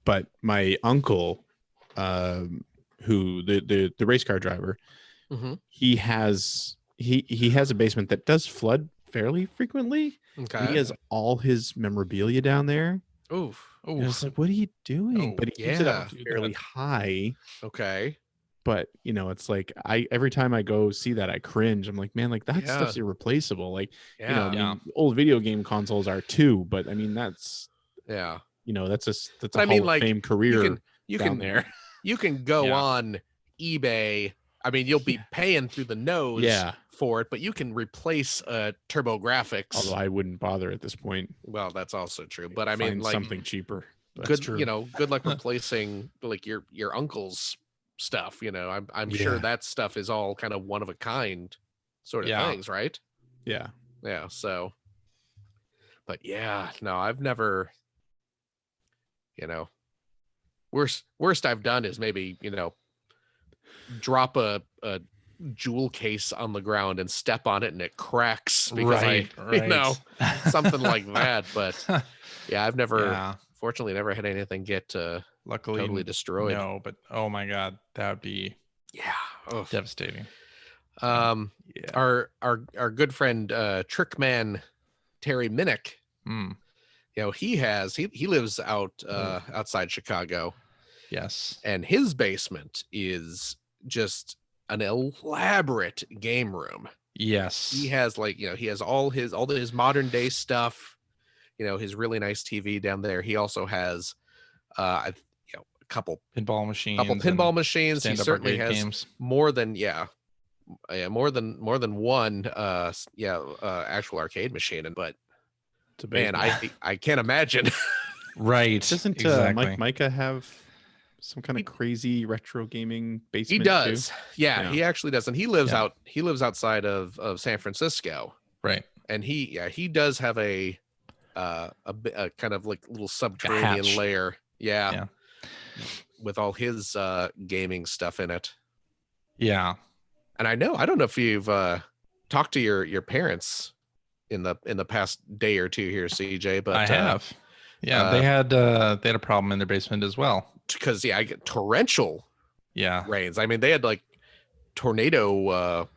But my uncle, who the race car driver, Mm-hmm. he has a basement that does flood fairly frequently. Okay. He has all his memorabilia down there. Oof. And I was like, what are you doing? Oh, But he keeps it up yeah. fairly high. Okay. But it's like every time I go see that, I cringe. I'm like, man, like that stuff's irreplaceable. Like, Yeah. I mean, old video game consoles are too, but I mean, that's Yeah. that's a I Hall mean, of like, Fame career You down can there. you can go Yeah. on eBay. I mean, you'll be paying through the nose for it, but you can replace TurboGrafx. Although I wouldn't bother at this point. Well, that's also true. But I mean, Find like, something cheaper. good, good luck replacing like your uncle's stuff. I'm sure that stuff is all kind of one of a kind sort of things, right? Yeah. Yeah. So, but yeah, no, I've never, worst I've done is maybe, drop a jewel case on the ground and step on it and it cracks because something like that. But yeah, I've never, fortunately, never had anything get luckily totally destroyed. No, but oh my god, that would be devastating. Our good friend Trickman Terry Minnick, he lives out outside Chicago. Yes. And his basement is just an elaborate game room. Yes. He has he has all his modern day stuff, his really nice TV down there. He also has a couple pinball machines. He certainly has games. more than more than one actual arcade machine. But It's a big, man, I can't imagine. Right. Doesn't exactly. Micah have some kind of crazy retro gaming He basement? does. Too? Yeah, he actually does, and he lives Yeah. he lives outside of San Francisco, Right. and he does have a kind of like little subterranean hatch. layer. Yeah. Yeah. With all his gaming stuff in it. Yeah. And I don't know if you've talked to your parents in the past day or two here, CJ, but I have. Yeah, they had a problem in their basement as well. Because I get torrential Yeah. rains. I mean, they had like tornado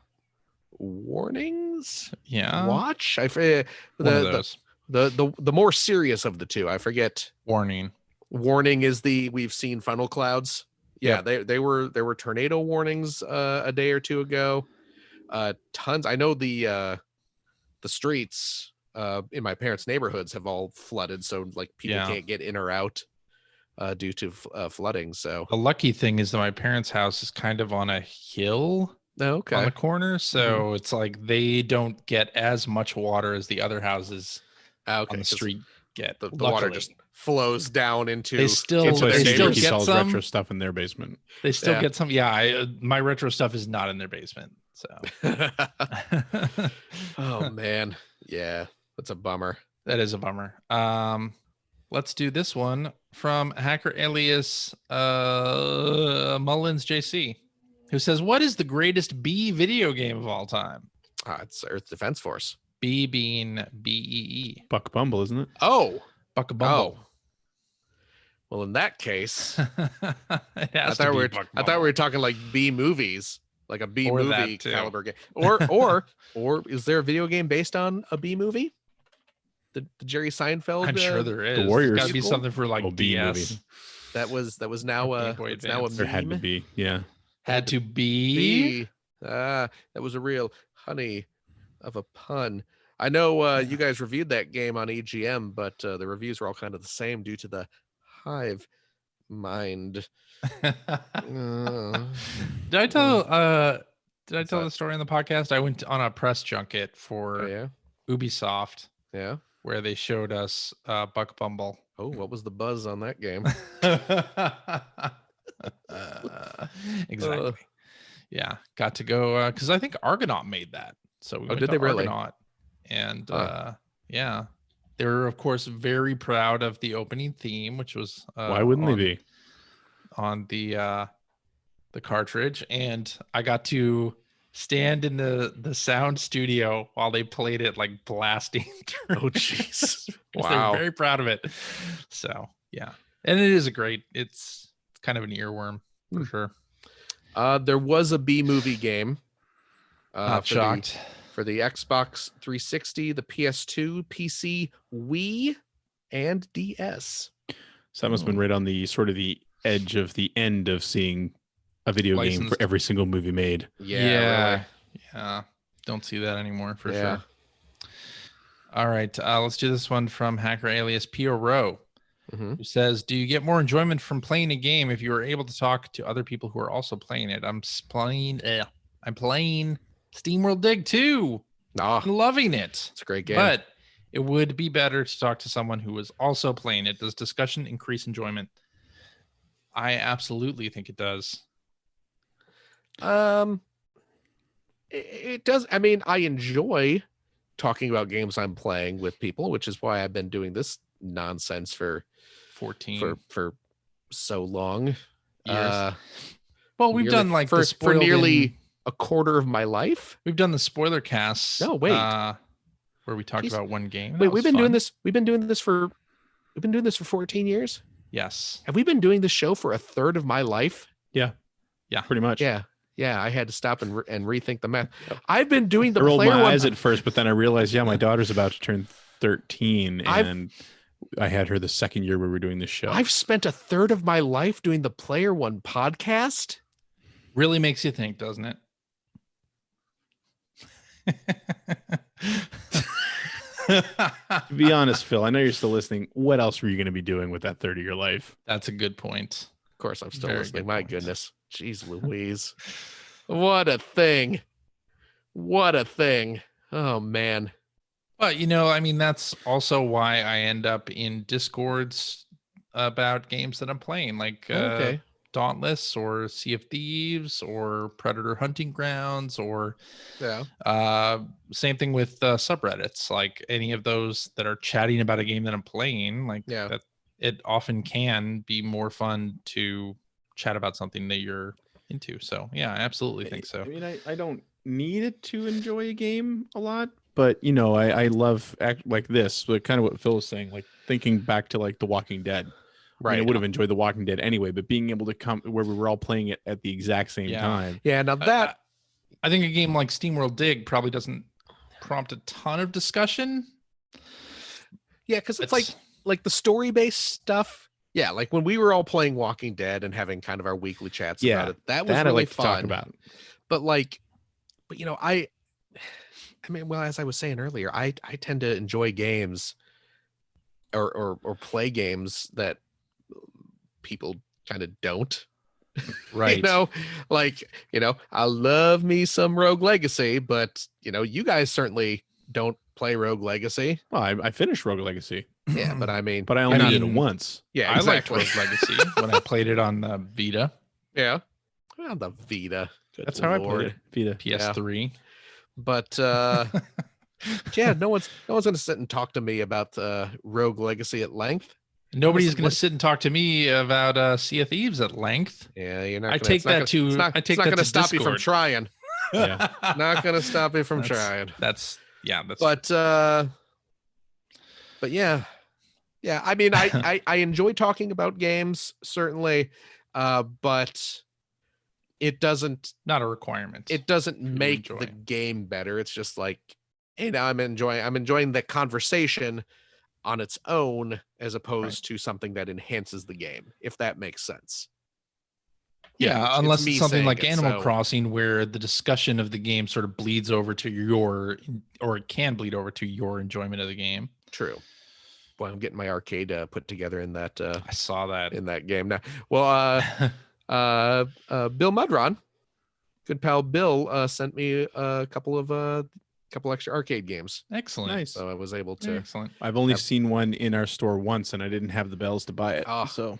warnings. Yeah. Watch. I forget One of those. the more serious of the two. I forget. Warning. Warning is we've seen funnel clouds. Yeah, they were tornado warnings a day or two ago. Tons. I know the streets in my parents' neighborhoods have all flooded, so like people can't get in or out due to flooding. So the lucky thing is that my parents' house is kind of on a hill on the corner, so it's like they don't get as much water as the other houses on the street get. The water just flows down into. They still get some retro stuff in their basement. They still get some. Yeah, my retro stuff is not in their basement. So. Oh man, yeah, that's a bummer. That is a bummer. Let's do this one from hacker alias Mullins JC, who says, "What is the greatest B video game of all time?" It's Earth Defense Force. B being BEE. Buck Bumble, isn't it? Oh, Buck a Bumble. Oh. Well, in that case, I thought we were talking like B movies, like a B movie caliber game, or is there a video game based on a B movie? The Jerry Seinfeld. I'm sure there is. The Warriors. Got to be something for like B DS. movie. That was now a There had to be, yeah. Had to be. That was a real honey of a pun. I know you guys reviewed that game on EGM, but the reviews were all kind of the same due to the hive mind. Did I tell the story on the podcast? I went on a press junket for Ubisoft. Yeah. Where they showed us Buck Bumble. Oh, what was the buzz on that game? Exactly. Yeah, got to go because I think Argonaut made that. So we went did to they really? Argonaut, and yeah, they were of course very proud of the opening theme, which was why wouldn't they be on the cartridge, and I got to stand in the sound studio while they played it like blasting. Oh jeez. Wow. They're very proud of it. So yeah. And it is it's kind of an earworm for sure. There was a B movie game. Not shocked. For the Xbox 360, the PS2, PC, Wii, and DS. So that must have been right on the sort of the edge of the end of seeing a video game for every single movie made. Yeah. Don't see that anymore for sure. All right, let's do this one from hacker alias Pio Rowe, who says, "Do you get more enjoyment from playing a game if you are able to talk to other people who are also playing it? I'm playing SteamWorld Dig 2. I'm loving it. It's a great game, but it would be better to talk to someone who is also playing it. Does discussion increase enjoyment?" I absolutely think it does. It does. I mean, I enjoy talking about games I'm playing with people, which is why I've been doing this nonsense for 14 for so long. Years. Well, we've done like for nearly a quarter of my life. We've done the spoiler casts. No, wait. Where we talked about one game. Wait, we've been doing this for 14 years. Yes. Have we been doing this show for a third of my life? Yeah, pretty much. Yeah, I had to stop and rethink the math. I've been doing the I rolled player my one eyes at first, but then I realized, my daughter's about to turn 13, and I had her the second year we were doing this show. I've spent a third of my life doing the Player One podcast. Really makes you think, doesn't it? To be honest, Phil, I know you're still listening. What else were you going to be doing with that third of your life? That's a good point. Of course, I'm still listening. My goodness. Jeez Louise. What a thing. What a thing. Oh man. But I mean, that's also why I end up in Discords about games that I'm playing, like Okay. Dauntless or Sea of Thieves or Predator Hunting Grounds, or Yeah. same thing with subreddits, like any of those that are chatting about a game that I'm playing, like Yeah. that. It often can be more fun to chat about something that you're into. So yeah, I absolutely think so. I mean, I don't need it to enjoy a game a lot, but I love like this, like kind of what Phil was saying, like thinking back to like The Walking Dead. I mean, I Right. would have enjoyed The Walking Dead anyway, but being able to come where we were all playing it at the exact same Yeah. time. Yeah. Now that I think a game like SteamWorld Dig probably doesn't prompt a ton of discussion. Yeah, because it's like the story-based stuff. Yeah, like when we were all playing Walking Dead and having kind of our weekly chats about it, that was I really like to fun. talk about. But I mean, well, as I was saying earlier, I tend to enjoy games or play games that people kind of don't. Right. I love me some Rogue Legacy, but you guys certainly don't play Rogue Legacy. Well, I finished Rogue Legacy. Yeah, but I mean, but I only did it once. Yeah, I exactly. liked Rogue Legacy when I played it on the Vita. Yeah, on the Vita. Good That's Lord. how I played it. Vita. PS3. But yeah, no one's gonna sit and talk to me about Rogue Legacy at length. Nobody's going to sit and talk to me about Sea of Thieves at length. Yeah, you're not. I take that to. I take that to stop you from trying. Yeah, not gonna stop you from trying. That's. But yeah. I mean, I enjoy talking about games certainly, but it doesn't. Not a requirement. It doesn't make the game better. It's just like, I'm enjoying the conversation on its own as opposed to something that enhances the game, if that makes sense. Yeah, unless it's something like Animal Crossing, where the discussion of the game sort of bleeds over to or it can bleed over to your enjoyment of the game. True. Boy, I'm getting my arcade put together in that. I saw that in that game now. Well, Bill Mudron, good pal Bill, sent me a couple extra arcade games. Excellent. Nice. So I was able to. Excellent. I've only seen one in our store once, and I didn't have the bells to buy it. Oh, so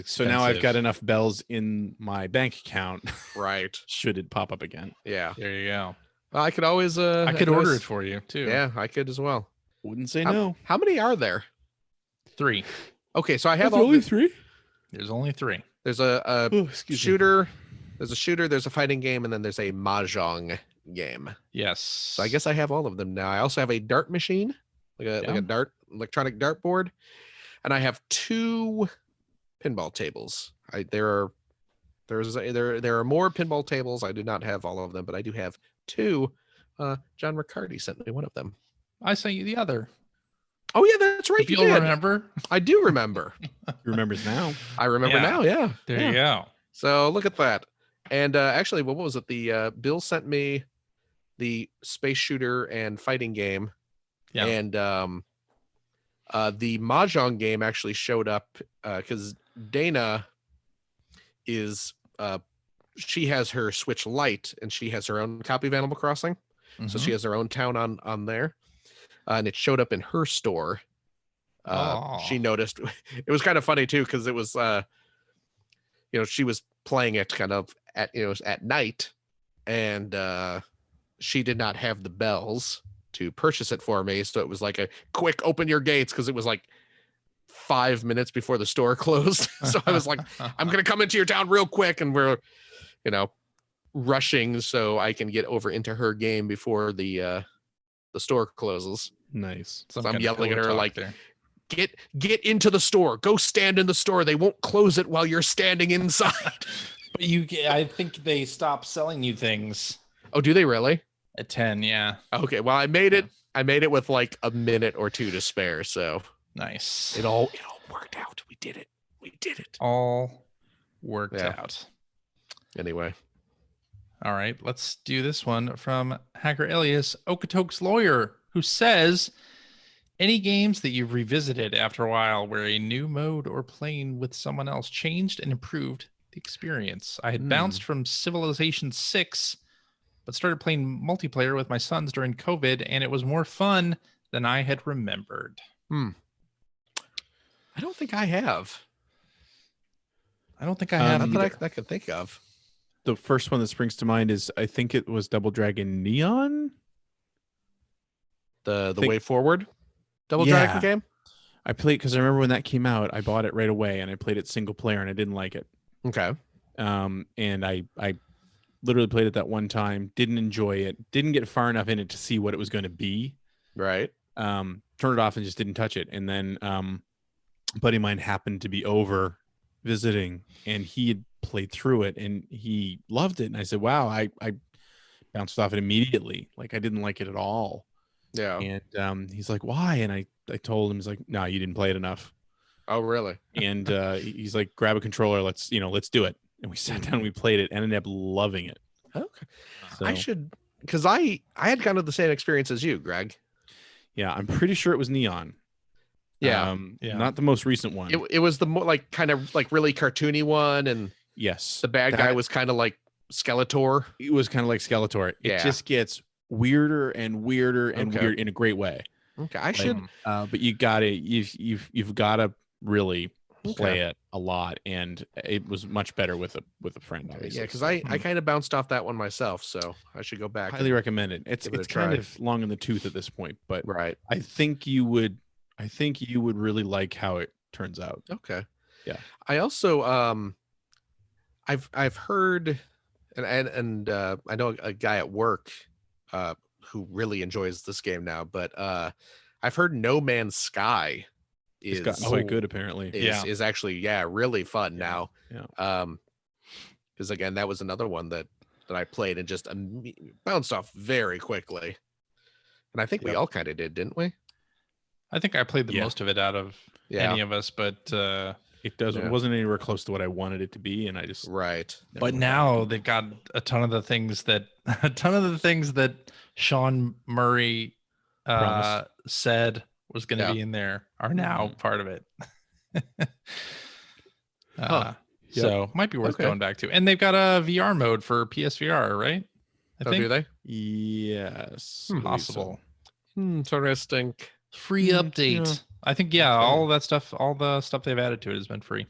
so now I've got enough bells in my bank account. Right. Should it pop up again? Yeah. There you go. Well, I could always. I could order it for you too. Yeah, I could as well. Wouldn't say no. How many are there? 3. Okay, so I have only 3. There's only 3. There's a shooter. There's a shooter. There's a fighting game, and then there's a mahjong game. Yes. So I guess I have all of them now. I also have a dart machine, like a electronic dartboard, and I have 2 pinball tables. There are more pinball tables. I do not have all of them, but I do have 2. John Riccardi sent me one of them. I sent you the other. Oh yeah, that's right. If you'll remember. I do remember. He remembers now. I remember now. Yeah. There you go. So look at that. And actually, what was it? The Bill sent me the space shooter and fighting game. Yeah. And the mahjong game actually showed up because Dana is she has her Switch Lite and she has her own copy of Animal Crossing. Mm-hmm. So she has her own town on there. And it showed up in her store. She noticed. It was kind of funny too, because it was she was playing it kind of at night, and she did not have the bells to purchase it for me, so it was like a quick open your gates, because it was like 5 minutes before the store closed. So I was like, I'm gonna come into your town real quick, and we're rushing so I can get over into her game before the store closes. Nice. So I'm yelling at her like, get into the store. Go stand in the store. They won't close it while you're standing inside. But I think they stop selling you things. Oh, do they really? At 10, yeah. Okay. Well, I made it. I made it with like a minute or 2 to spare. So nice. It all worked out. We did it. All worked out. Anyway. All right, let's do this one from Hacker Elias, Okatok's lawyer, who says, any games that you've revisited after a while where a new mode or playing with someone else changed and improved the experience. I had bounced from Civilization 6 but started playing multiplayer with my sons during COVID, and it was more fun than I had remembered. I don't think I have. I don't think I have Not that either. I can think of. The first one that springs to mind is, I think it was Double Dragon Neon. The Way Forward Double Yeah. Dragon game. I played because I remember when that came out, I bought it right away and I played it single player and I didn't like it. Okay. And I literally played it that one time, didn't enjoy it, didn't get far enough in it to see what it was going to be. Right. Turned it off and just didn't touch it. And then a buddy of mine happened to be over visiting and he had played through it and he loved it. And I said, wow, I bounced off it immediately. Like I didn't like it at all. Yeah. And he's like, why? And I told him, he's like, no, you didn't play it enough. Oh, really? And he's like, grab a controller, let's do it. And we sat down, we played it, and ended up loving it. Okay. So, I should, because I had kind of the same experience as you, Greg. yeah, I'm pretty sure it was Neon. Yeah. Not the most recent one. It was the more like kind of like really cartoony one, and Yes, the bad guy was kind of like Skeletor. It was kind of like Skeletor. It Yeah. just gets weirder and weirder and Okay. weird in a great way. Okay, I should. But you got to you've got to really play Okay. it a lot, and it was much better with a friend. Okay, Obviously. yeah, because I kind of bounced off that one myself, so I should go back. highly recommend it. It's give it a it's kind try. of long in the tooth at this point, but Right. I think you would really like how it turns out. Okay. Yeah. I also I've heard and I know a guy at work who really enjoys this game now, but I've heard No Man's Sky It's is gotten quite good apparently. is actually really fun now. Yeah. Because again, that was another one that I played and just bounced off very quickly. And I think we Yep. all kind of did, didn't we? I think I played the Yeah. most of it out of Yeah. any of us, but It doesn't. Yeah. It wasn't anywhere close to what I wanted it to be, and I just. Right. but now they've got a ton of the things that Sean Murray Promised. said was going to Yeah. be in there are now part of it. So might be worth Okay. going back to. And they've got a VR mode for PSVR, right? Oh, do they? Yes. I believe so. Possible. Interesting. Free update. I think all of that stuff, all the stuff they've added to it has been free.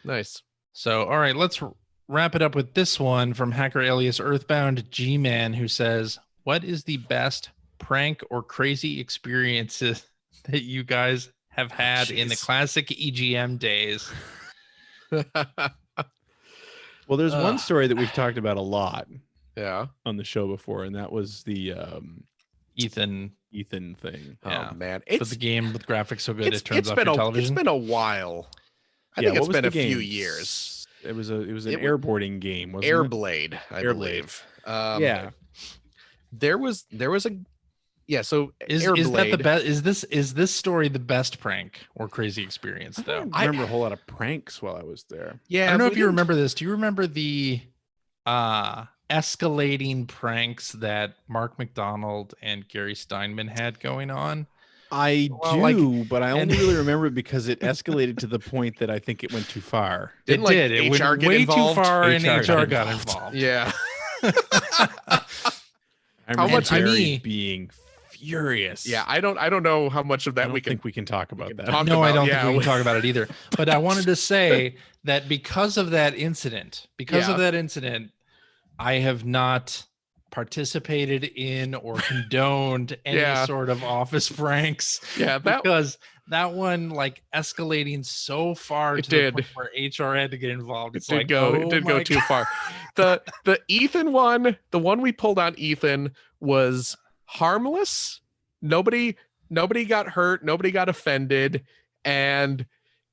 Nice. So, all right, let's wrap it up with this one from hacker alias Earthbound G-Man, who says, what is the best prank or crazy experiences that you guys have had in the jeez. classic EGM days? Well, there's one story that we've talked about a lot Yeah. on the show before, and that was the Ethan, Ethan thing. Yeah. Oh man, but the game with graphics so good it turns it's off been your it's television. been a while. I Yeah, think what it's was been the a few game? years. It was an It was- airboarding game, wasn't it? Airblade, I Airblade. believe. Yeah. There was a so Is Airblade, that the best? Is this story the best prank or crazy experience I though? don't remember a whole lot of pranks while I was there. Yeah, I don't know we if you didn't- remember this. Do you remember the escalating pranks that Mark McDonald and Gary Steinman had going on? I Well, do, like- but I and- only really remember it because it escaleed to the point that I think it went too far. Didn't, like, It went HR get way involved? too far, and HR HR got got involved. involved. Yeah. I remember much- Gary to me- being furious. Yeah, I don't know how much of I that don't we can think we can talk about that. talk No, I about, don't yeah. think we can talk about it either. But I wanted to say that because of that incident, I have not participated in or condoned any Yeah. sort of office pranks. Yeah, that Because that one like escalating so far It to the did. point where HR had to get involved. it It's did like, go oh it did my go too God. far. The Ethan one, the one we pulled on Ethan was harmless. Nobody got hurt, nobody got offended, and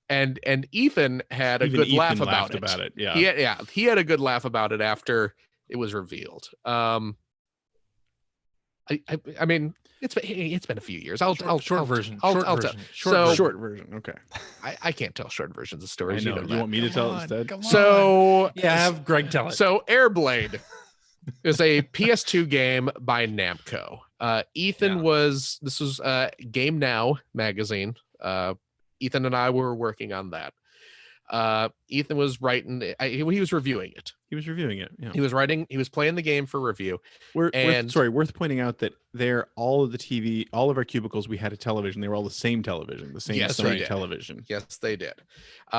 Ethan had a Even good Ethan laugh laughed about it. Yeah. He had a good laugh about it after it was revealed. I mean, it's been a few years. Short version. I'll Short tell. version. So- Short version. Okay. I can't tell short versions of I stories. know. You You know want me to tell it instead? Come on. so Yeah, have Greg tell it. So Airblade is a PS2 game by Namco. Ethan Yeah. this was Game Now magazine. Ethan and I were working on that. Ethan was writing. He was reviewing it. He was reviewing it. Yeah. He was writing. He was playing the game for review. Worth pointing out that all of our cubicles, we had a television. They were all the same television, the same Sony television. Yes, they did.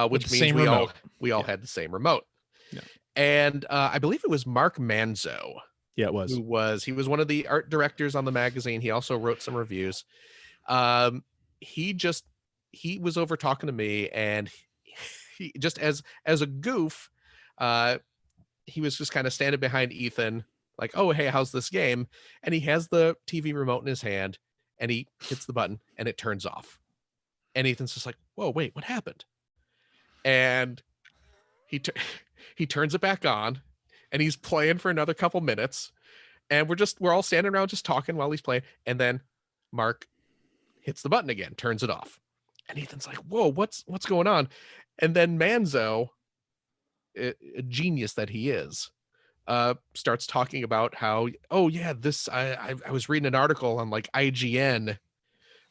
Which means we all had the same remote. Yeah. And I believe it was Mark Manzo. Yeah, it was. He was one of the art directors on the magazine. He also wrote some reviews. He was over talking to me, and he just as a goof, he was just kind of standing behind Ethan, like, oh, hey, how's this game? And he has the TV remote in his hand, and he hits the button, and it turns off. And Ethan's just like, whoa, wait, what happened? And he turns it back on, and he's playing for another couple minutes, and we're all standing around just talking while he's playing. And then Mark hits the button again, turns it off. And Ethan's like, whoa, what's going on? And then Manzo, a genius that he is, starts talking about how, oh yeah, I was reading an article on like IGN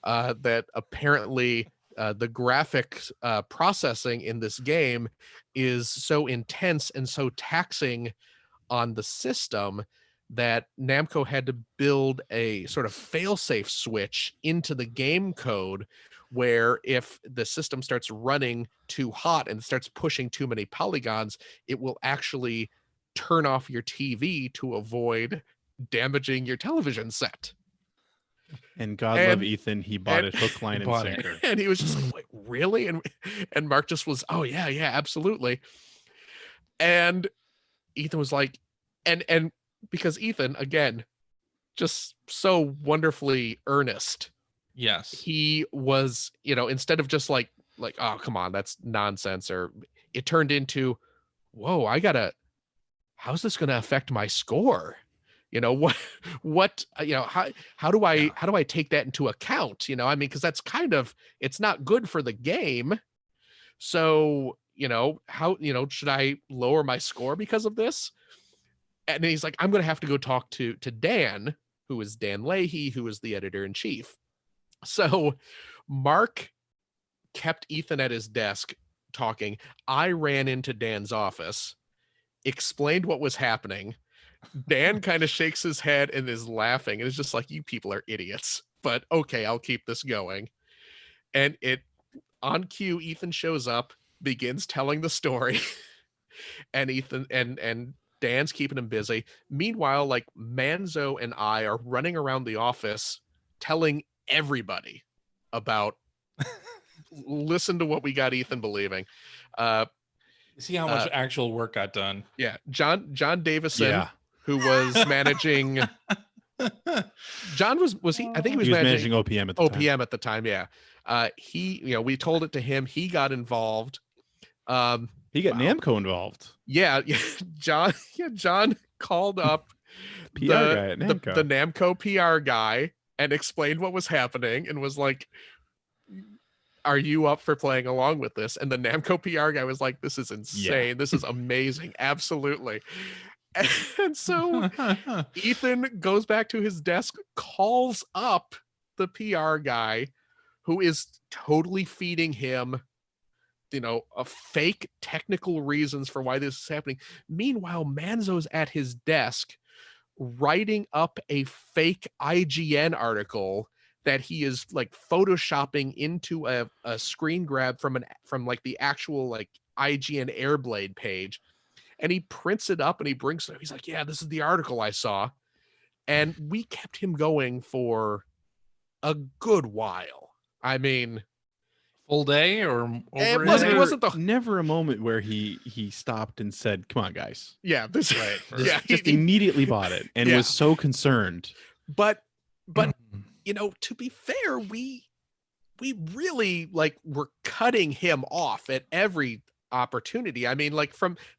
that apparently the graphics processing in this game is so intense and so taxing on the system that Namco had to build a sort of fail-safe switch into the game code, where if the system starts running too hot and starts pushing too many polygons, it will actually turn off your TV to avoid damaging your television set. And love Ethan, he bought it hook, line, and sinker. And he was just like, wait, really? And Mark just was, oh yeah, absolutely. And Ethan was like, and because Ethan, again, just so wonderfully earnest. Yes. He was, instead of just like, oh, come on, that's nonsense. Or it turned into, whoa, how's this going to affect my score? How do I take that into account? Because that's it's not good for the game. So, how, should I lower my score because of this? And he's like, I'm going to have to go talk to Dan, who is Dan Leahy, who is the editor-in-chief. So Mark kept Ethan at his desk talking. I ran into Dan's office, explained what was happening. Dan kind of shakes his head and is laughing. And it's just like, you people are idiots, but okay, I'll keep this going. And on cue, Ethan shows up, begins telling the story, and Ethan and Dan's keeping him busy. Meanwhile, like, Manzo and I are running around the office telling everybody about listen to what we got Ethan believing. See how much actual work got done. Yeah. John Davison, who was managing John was he? I think he was managing OPM at the time. Yeah. We told it to him. He got involved. He got Namco involved. Yeah. John called up PR guy at Namco. The Namco PR guy and explained what was happening and was like, are you up for playing along with this? And the Namco PR guy was like, this is insane. Yeah. This is amazing. Absolutely. And so Ethan goes back to his desk, calls up the PR guy, who is totally feeding him, a fake technical reasons for why this is happening. Meanwhile, Manzo's at his desk writing up a fake IGN article that he is like photoshopping into a screen grab from like the actual like IGN Airblade page. And he prints it up and he brings it. He's like, yeah, this is the article I saw. And we kept him going for a good while. I mean, full day or over? It wasn't never a moment where he stopped and said, come on, guys. Yeah, this right. Yeah, just immediately bought it and was so concerned. But to be fair, we really like were cutting him off at every opportunity. I mean, like,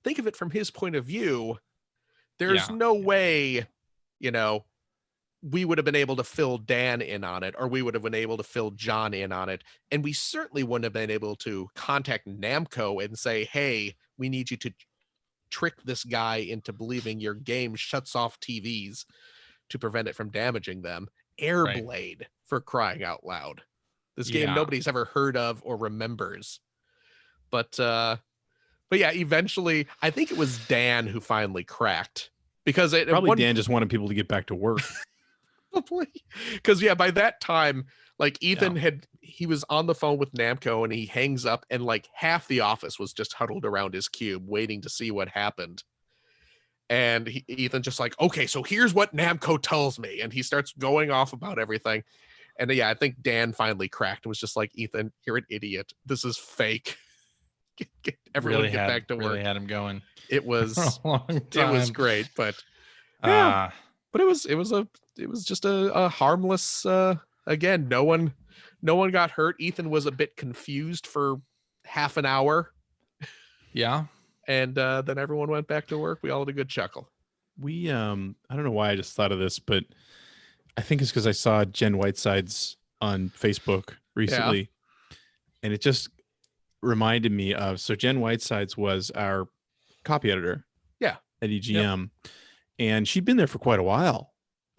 think of it from his point of view. There's no way, we would have been able to fill Dan in on it, or we would have been able to fill John in on it. And we certainly wouldn't have been able to contact Namco and say, hey, we need you to trick this guy into believing your game shuts off TVs to prevent it from damaging them. Airblade, for crying out loud. This game nobody's ever heard of or remembers. But But yeah, eventually, I think it was Dan who finally cracked because Probably Dan just wanted people to get back to work. Because yeah, by that time, like Ethan he was on the phone with Namco and he hangs up and like half the office was just huddled around his cube waiting to see what happened. And Ethan just like, okay, so here's what Namco tells me. And he starts going off about everything. And yeah, I think Dan finally cracked and was just like, Ethan, you're an idiot. This is fake. Everyone get back to work. Really had him going. It was a long time. It was great, but yeah, but it was just a harmless. Again, no one got hurt. Ethan was a bit confused for half an hour. Yeah, and then everyone went back to work. We all had a good chuckle. We I don't know why I just thought of this, but I think it's because I saw Jen Whiteside's on Facebook recently, and it just reminded me of. So Jen Whiteside's was our copy editor, at EGM, and she'd been there for quite a while.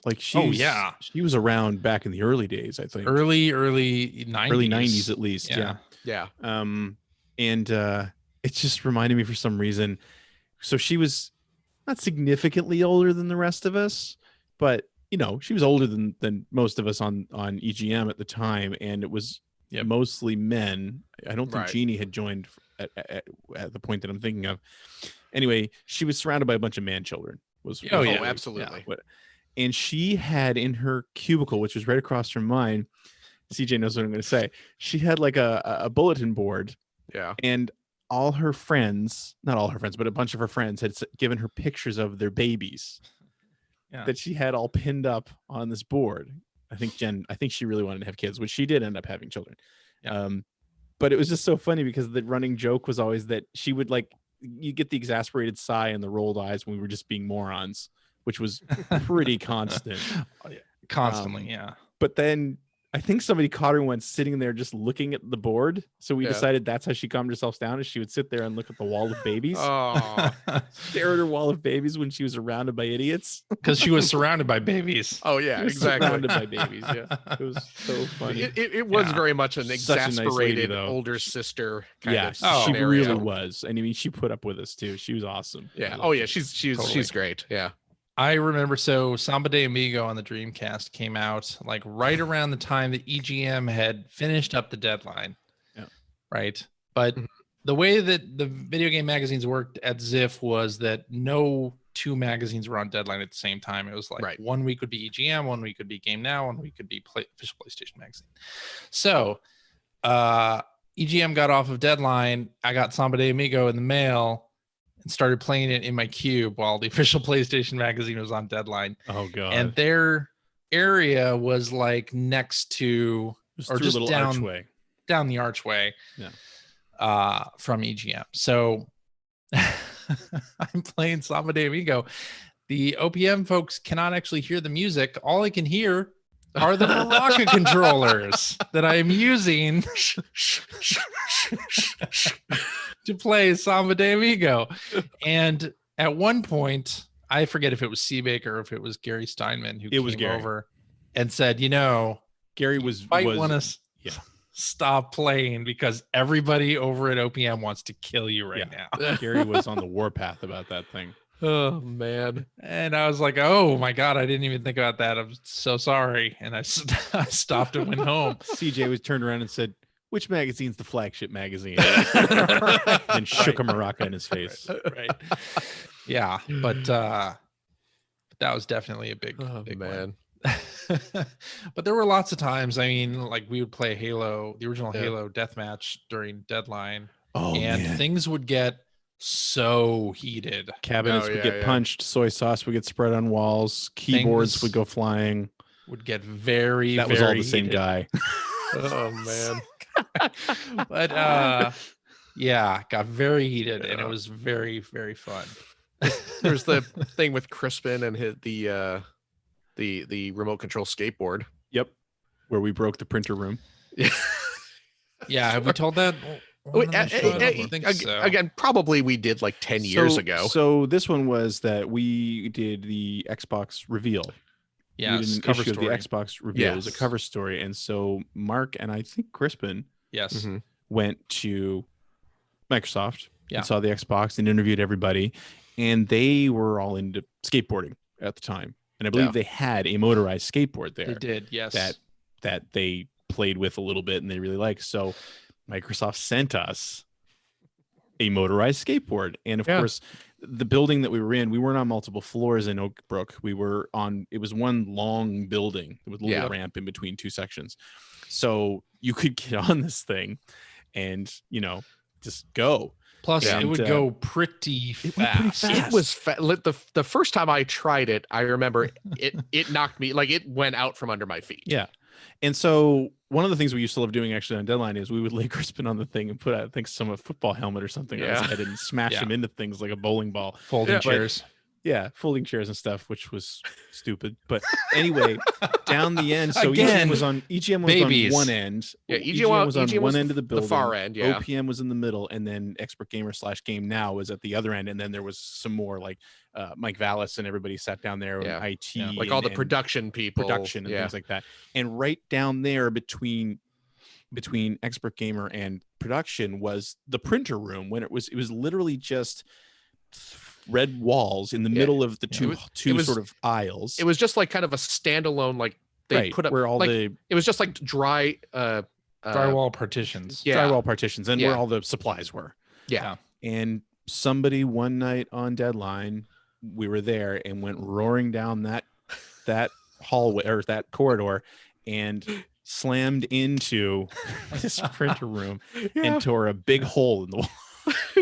Like she was around back in the early days, I think. Early 90s. Early 90s at least. Yeah. And it just reminded me for some reason. So she was not significantly older than the rest of us, but you know, she was older than most of us on EGM at the time, and it was mostly men. I don't think Jeannie had joined at the point that I'm thinking of. Anyway, she was surrounded by a bunch of man children. Absolutely. And she had in her cubicle, which was right across from mine, CJ knows what I'm going to say. She had like a bulletin board. Yeah. And all her friends, not all her friends, but a bunch of her friends had given her pictures of their babies that she had all pinned up on this board. I think she really wanted to have kids, which she did end up having children. Yeah. But it was just so funny because the running joke was always that she would you get the exasperated sigh and the rolled eyes when we were just being morons, which was pretty constant. Constantly, But then I think somebody caught her once sitting there just looking at the board. So we decided that's how she calmed herself down, is she would sit there and look at the wall of babies. Stare at her wall of babies when she was surrounded by idiots. Because she was surrounded by babies. Oh, yeah, exactly. Surrounded by babies, It was so funny. It was very much an exasperated nice lady, older sister kind of she scenario. really was. And I mean, she put up with us too. She was awesome. Yeah. Oh, yeah. She's great. Yeah. I remember, so Samba de Amigo on the Dreamcast came out like right around the time that EGM had finished up the deadline. Yeah. Right. But the way that the video game magazines worked at Ziff was that no two magazines were on deadline at the same time. It was like 1 week would be EGM, 1 week would be Game Now, 1 week could be official PlayStation magazine. So EGM got off of deadline. I got Samba de Amigo in the mail and started playing it in my cube while the official PlayStation magazine was on deadline. Oh god! And their area was like next to, or just down the archway, from EGM. So I'm playing Samba de Amigo. The OPM folks cannot actually hear the music. All I can hear are the Maraca controllers that I am using to play Samba de Amigo. And at one point, I forget if it was Seabaker or if it was Gary Steinman who came over and said, Gary want to stop playing because everybody over at OPM wants to kill you right now. Gary was on the warpath about that thing. Oh man. And I was like, oh my god, I didn't even think about that. I'm so sorry. And I stopped and went home. CJ was turned around and said, which magazine's the flagship magazine? And shook a maraca in his face. Right. Yeah. But that was definitely a big man. But there were lots of times, I mean, like we would play Halo, the original Halo deathmatch during deadline. Things would get so heated. Cabinets would get punched, soy sauce would get spread on walls, keyboards would go flying. Would get very, that was all the same guy. Oh man. But got very heated and it was very, very fun. There's the thing with Crispin and the remote control skateboard. Yep. Where we broke the printer room. Yeah, have we told that? Again, probably we did like 10 years ago. So this one was that we did the Xbox reveal. Yeah, we did an issue of the Xbox reveal. It was a cover story, and so Mark and I think Crispin, went to Microsoft Yeah. and saw the Xbox and interviewed everybody, and they were all into skateboarding at the time. And I believe they had a motorized skateboard there. They did, yes. That they played with a little bit and they really liked. So Microsoft sent us a motorized skateboard. And of course, the building that we were in, we weren't on multiple floors in Oak Brook. We were on, it was one long building with a little ramp in between two sections. So you could get on this thing and, you know, just go. Plus, it would go pretty fast. It was the first time I tried it. I remember it knocked me, like it went out from under my feet. Yeah. And so one of the things we used to love doing actually on Deadline is we would lay Crispin on the thing and put, I think, some football helmet or something on his head and smash him into things like a bowling ball. Folding chairs. Yeah, folding chairs and stuff, which was stupid. But anyway, down the end, so Again, EGM was on one end. Yeah, EGM was on one end of the building. The far end, yeah. OPM was in the middle, and then Expert Gamer / Game Now was at the other end, and then there was some more like Mike Vallis and everybody sat down there, and IT, like all the production people, and things like that. And right down there between Expert Gamer and production was the printer room. When it was literally just red walls in the middle of the two sort of aisles. It was just like kind of a standalone, like they put up where all like, the it was just like drywall partitions. Drywall partitions, and where all the supplies were. Yeah. And somebody one night on Deadline, we were there and went roaring down that hallway or that corridor and slammed into this printer room and tore a big hole in the wall.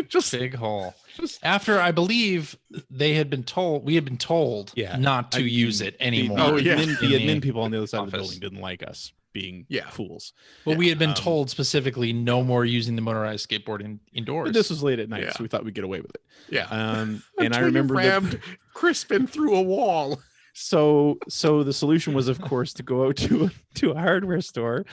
Just big hole. After I believe we had been told not to use it anymore. The admin people on the other side of the building didn't like us being fools. Well, we had been told specifically no more using the motorized skateboard indoors. But this was late at night, so we thought we'd get away with it. Yeah. And I remember rammed Crispin through a wall. So the solution was, of course, to go out to a hardware store,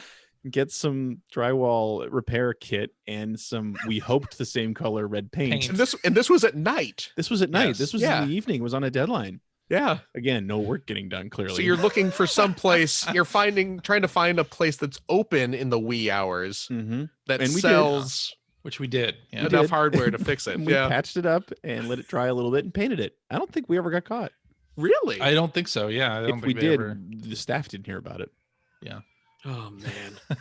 get some drywall repair kit and some, we hoped, the same color red paint. And this was at night. This was at night. This was in the evening. It was on a Deadline. Yeah. Again, no work getting done, clearly. So you're looking for some place, trying to find a place that's open in the wee hours that sells, which we did. Yeah. Enough hardware to fix it. We patched it up and let it dry a little bit and painted it. I don't think we ever got caught. Really? I don't think so. Yeah. I don't if think we did, the staff didn't hear about it. Yeah. Oh man,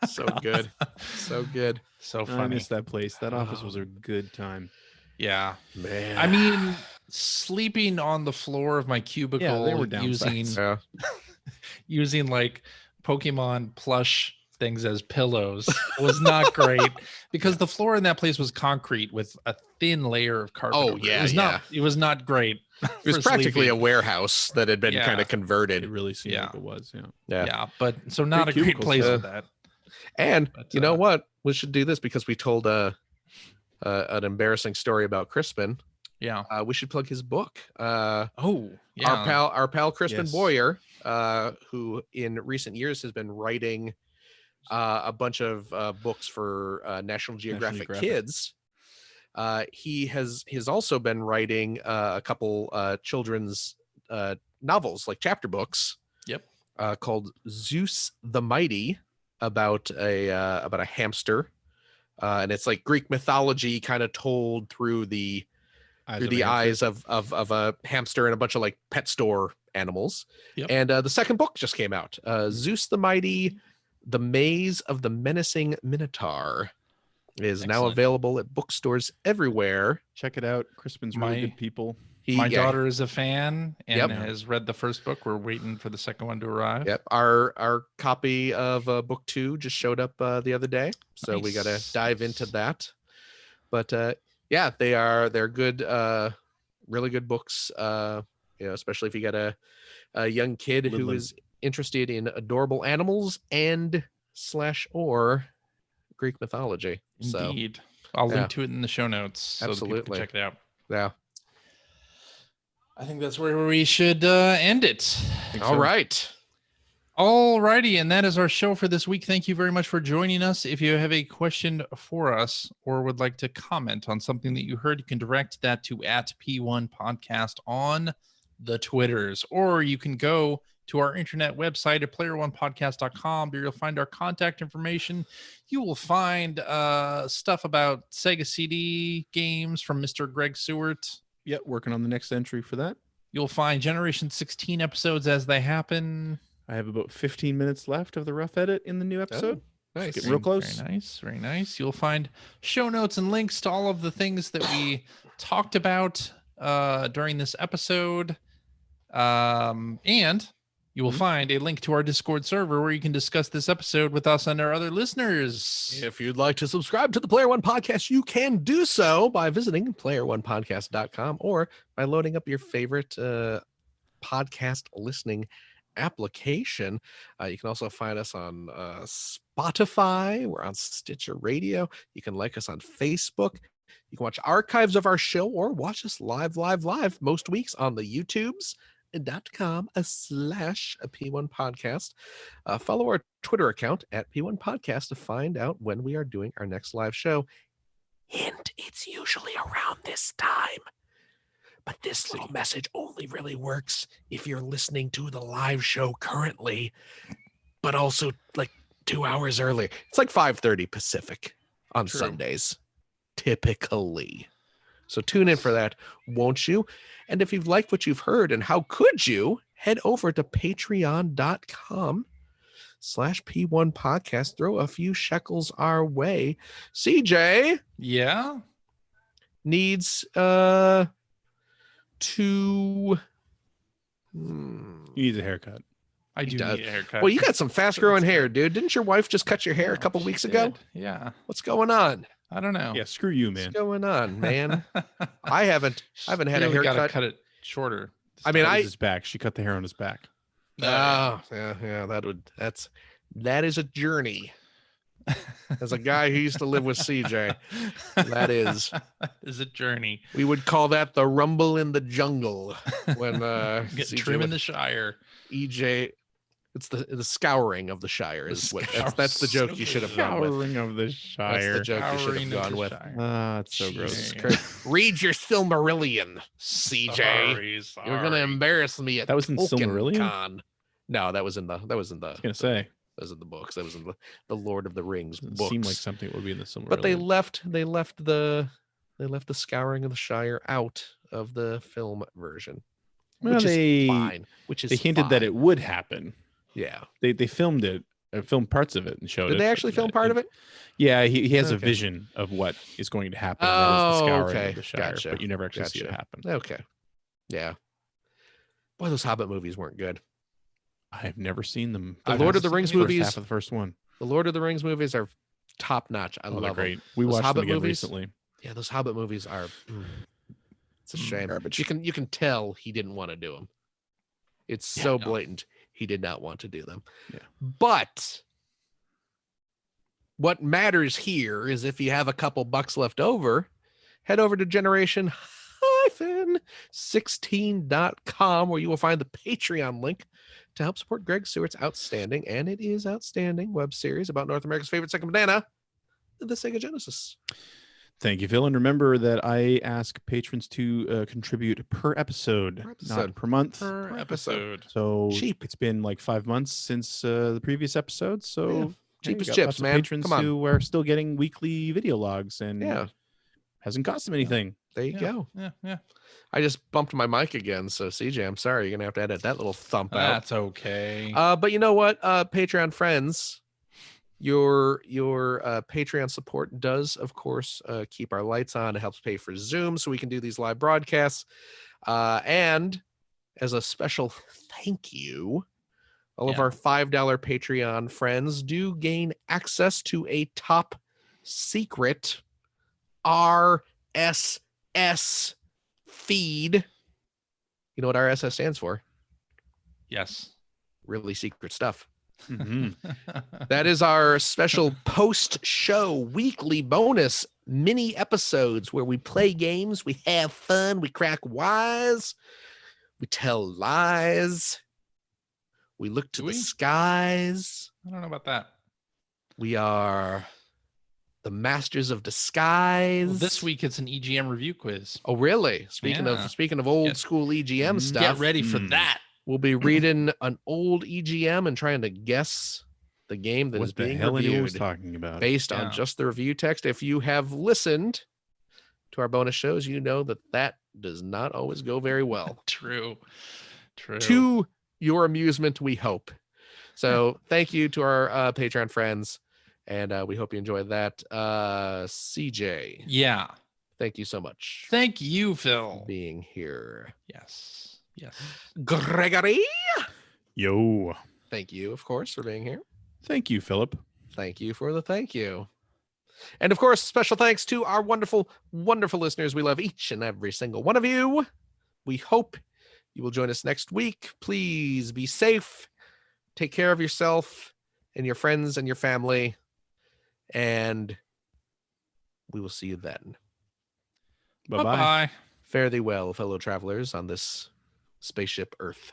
so good, so good, so funny. I miss that place. That office was a good time. Yeah, man. I mean, sleeping on the floor of my cubicle, they were using like Pokemon plush things as pillows was not great because the floor in that place was concrete with a thin layer of carpet. Oh yeah, it was not great. It was practically a warehouse that had been kind of converted. It really seemed like it was. Yeah. But so not a great place for that. And you know what? We should do this because we told an embarrassing story about Crispin. Yeah. We should plug his book. Our pal Crispin Boyer, who in recent years has been writing a bunch of books for National Geographic Kids. He has also been writing a couple children's novels, like chapter books. Yep. Called Zeus the Mighty, about a hamster, and it's like Greek mythology kind of told through the eyes of a hamster and a bunch of like pet store animals. Yep. And the second book just came out, Zeus the Mighty, The Maze of the Menacing Minotaur. Is now available at bookstores everywhere. Check it out. Crispin's really good people. My daughter is a fan and has read the first book. We're waiting for the second one to arrive. Yep. Our copy of book 2 just showed up the other day, so we got to dive into that. But they're good, really good books. Especially if you got a young kid who is interested in adorable animals and /or Greek mythology. Indeed. I'll link to it in the show notes so absolutely that people can check it out. Yeah. I think that's where we should end it. All right. All righty. And that is our show for this week. Thank you very much for joining us. If you have a question for us or would like to comment on something that you heard, you can direct that to @P1 Podcast on the Twitters, or you can go to our internet website at player1podcast.com. There you'll find our contact information. You will find stuff about Sega CD games from Mr. Greg Seward. Yep, working on the next entry for that. You'll find Generation 16 episodes as they happen. I have about 15 minutes left of the rough edit in the new episode. Nice. Getting real close. Very nice. Very nice. You'll find show notes and links to all of the things that we talked about during this episode. And you will find a link to our Discord server where you can discuss this episode with us and our other listeners. If you'd like to subscribe to the Player One Podcast, you can do so by visiting player1podcast.com or by loading up your favorite podcast listening application. You can also find us on Spotify. We're on Stitcher Radio. You can like us on Facebook. You can watch archives of our show or watch us live most weeks on the youtubes.com/P1 podcast. Follow our Twitter account at P1 podcast to find out when we are doing our next live show. Hint, it's usually around this time. But this little message only really works if you're listening to the live show currently, but also like 2 hours earlier. It's like 5:30 Pacific on Sundays, typically. So tune in for that, won't you? And if you've liked what you've heard, and how could you, head over to patreon.com/P1 podcast. Throw a few shekels our way. CJ Yeah. needs to He needs a haircut. I do does. need a haircut. well, you got some fast growing hair, dude. Didn't your wife just cut your hair a couple She weeks ago? did. Yeah. What's going on? I don't know. Yeah, screw you, man. What's going on, man? I haven't had a Really gotta haircut. cut it shorter. I mean, That was his back. She cut the hair on his back. yeah, that is a journey. As a guy who used to live with CJ, that is a journey. we would call that the rumble in the jungle when Get CJ trim in would- the Shire. EJ. It's the scouring of the Shire is what that's the joke you should have gone with. Scouring of the That's Shire. the joke you should Scouring have of gone the with. Shire. Ah, it's so gross. Jesus Christ. Read your Silmarillion, CJ. You're gonna embarrass me at That was in Tolkien Silmarillion? Con. No, that was in the I was gonna say. those are the books. That was in the Lord of the Rings Doesn't books. seem like something that would be in the Silmarillion. But they left the scouring of the Shire out of the film version, Well, which they is fine. Which is they hinted that fine. it would happen. Yeah. They filmed it, filmed parts of it and showed it. Did they actually film part of it? Yeah, he has a Okay. vision of what is going to happen. and that is the Oh, scouring okay. of the Shire, Gotcha. but you never actually see it Gotcha. happen. Okay. Yeah. Boy, those Hobbit movies weren't good. I've never seen them. The I've Lord only of the seen Rings first movies- half of the first one. The Lord of the Rings movies are top notch. I Oh, they're love them. great. We Those watched Hobbit them again movies? recently. Yeah, those Hobbit movies are. It's a shame. Garbage. You can tell he didn't want to do them. It's Yeah, so no. blatant. He did not want to do them. Yeah. But what matters here is if you have a couple bucks left over, head over to generation-16.com where you will find the Patreon link to help support Greg Stewart's outstanding, and it is outstanding, web series about North America's favorite second banana, the Sega Genesis. Thank you, Phil. And remember that I ask patrons to contribute per episode, Per episode. not per month. Per episode. So Cheap. it's been like 5 months since the previous episode. So Yeah. hey, Cheap we as got chips, lots of man. Patrons Come on. who are still getting weekly video logs and Yeah. hasn't cost them anything. There you go. Yeah. I just bumped my mic again, so CJ, I'm sorry. You're gonna have to edit that little thump out. That's okay. But you know what, Patreon friends, your Patreon support does, of course, keep our lights on. It helps pay for Zoom so we can do these live broadcasts. And as a special thank you, all of Yeah. our $5 Patreon friends do gain access to a top secret RSS feed. You know what RSS stands for? Yes. Really secret stuff. Mhm. That is our special post-show weekly bonus mini episodes where we play games, we have fun, we crack wise, we tell lies, we look to Do the we? skies. I don't know about that. We are the masters of disguise. Well, this week it's an EGM review quiz. Oh, really? Speaking Yeah. of old Get- school EGM stuff. Get ready for Mm. that. We'll be reading an old EGM and trying to guess the game that is What the being hell anyone was reviewed talking about? based on Yeah. just the review text. If you have listened to our bonus shows, you know that does not always go very well. True. To your amusement, we hope. So thank you to our Patreon friends, and we hope you enjoyed that. CJ, Yeah. thank you so much Thank you, for Phil. being here. Yes. Yes. Gregory, Yo. thank you, of course, for being here. Thank you, Philip. Thank you for the thank you. And of course, special thanks to our wonderful, wonderful listeners. We love each and every single one of you. We hope you will join us next week. Please be safe. Take care of yourself and your friends and your family. And we will see you then. Bye-bye. Bye-bye. Fare thee well, fellow travelers on this spaceship Earth.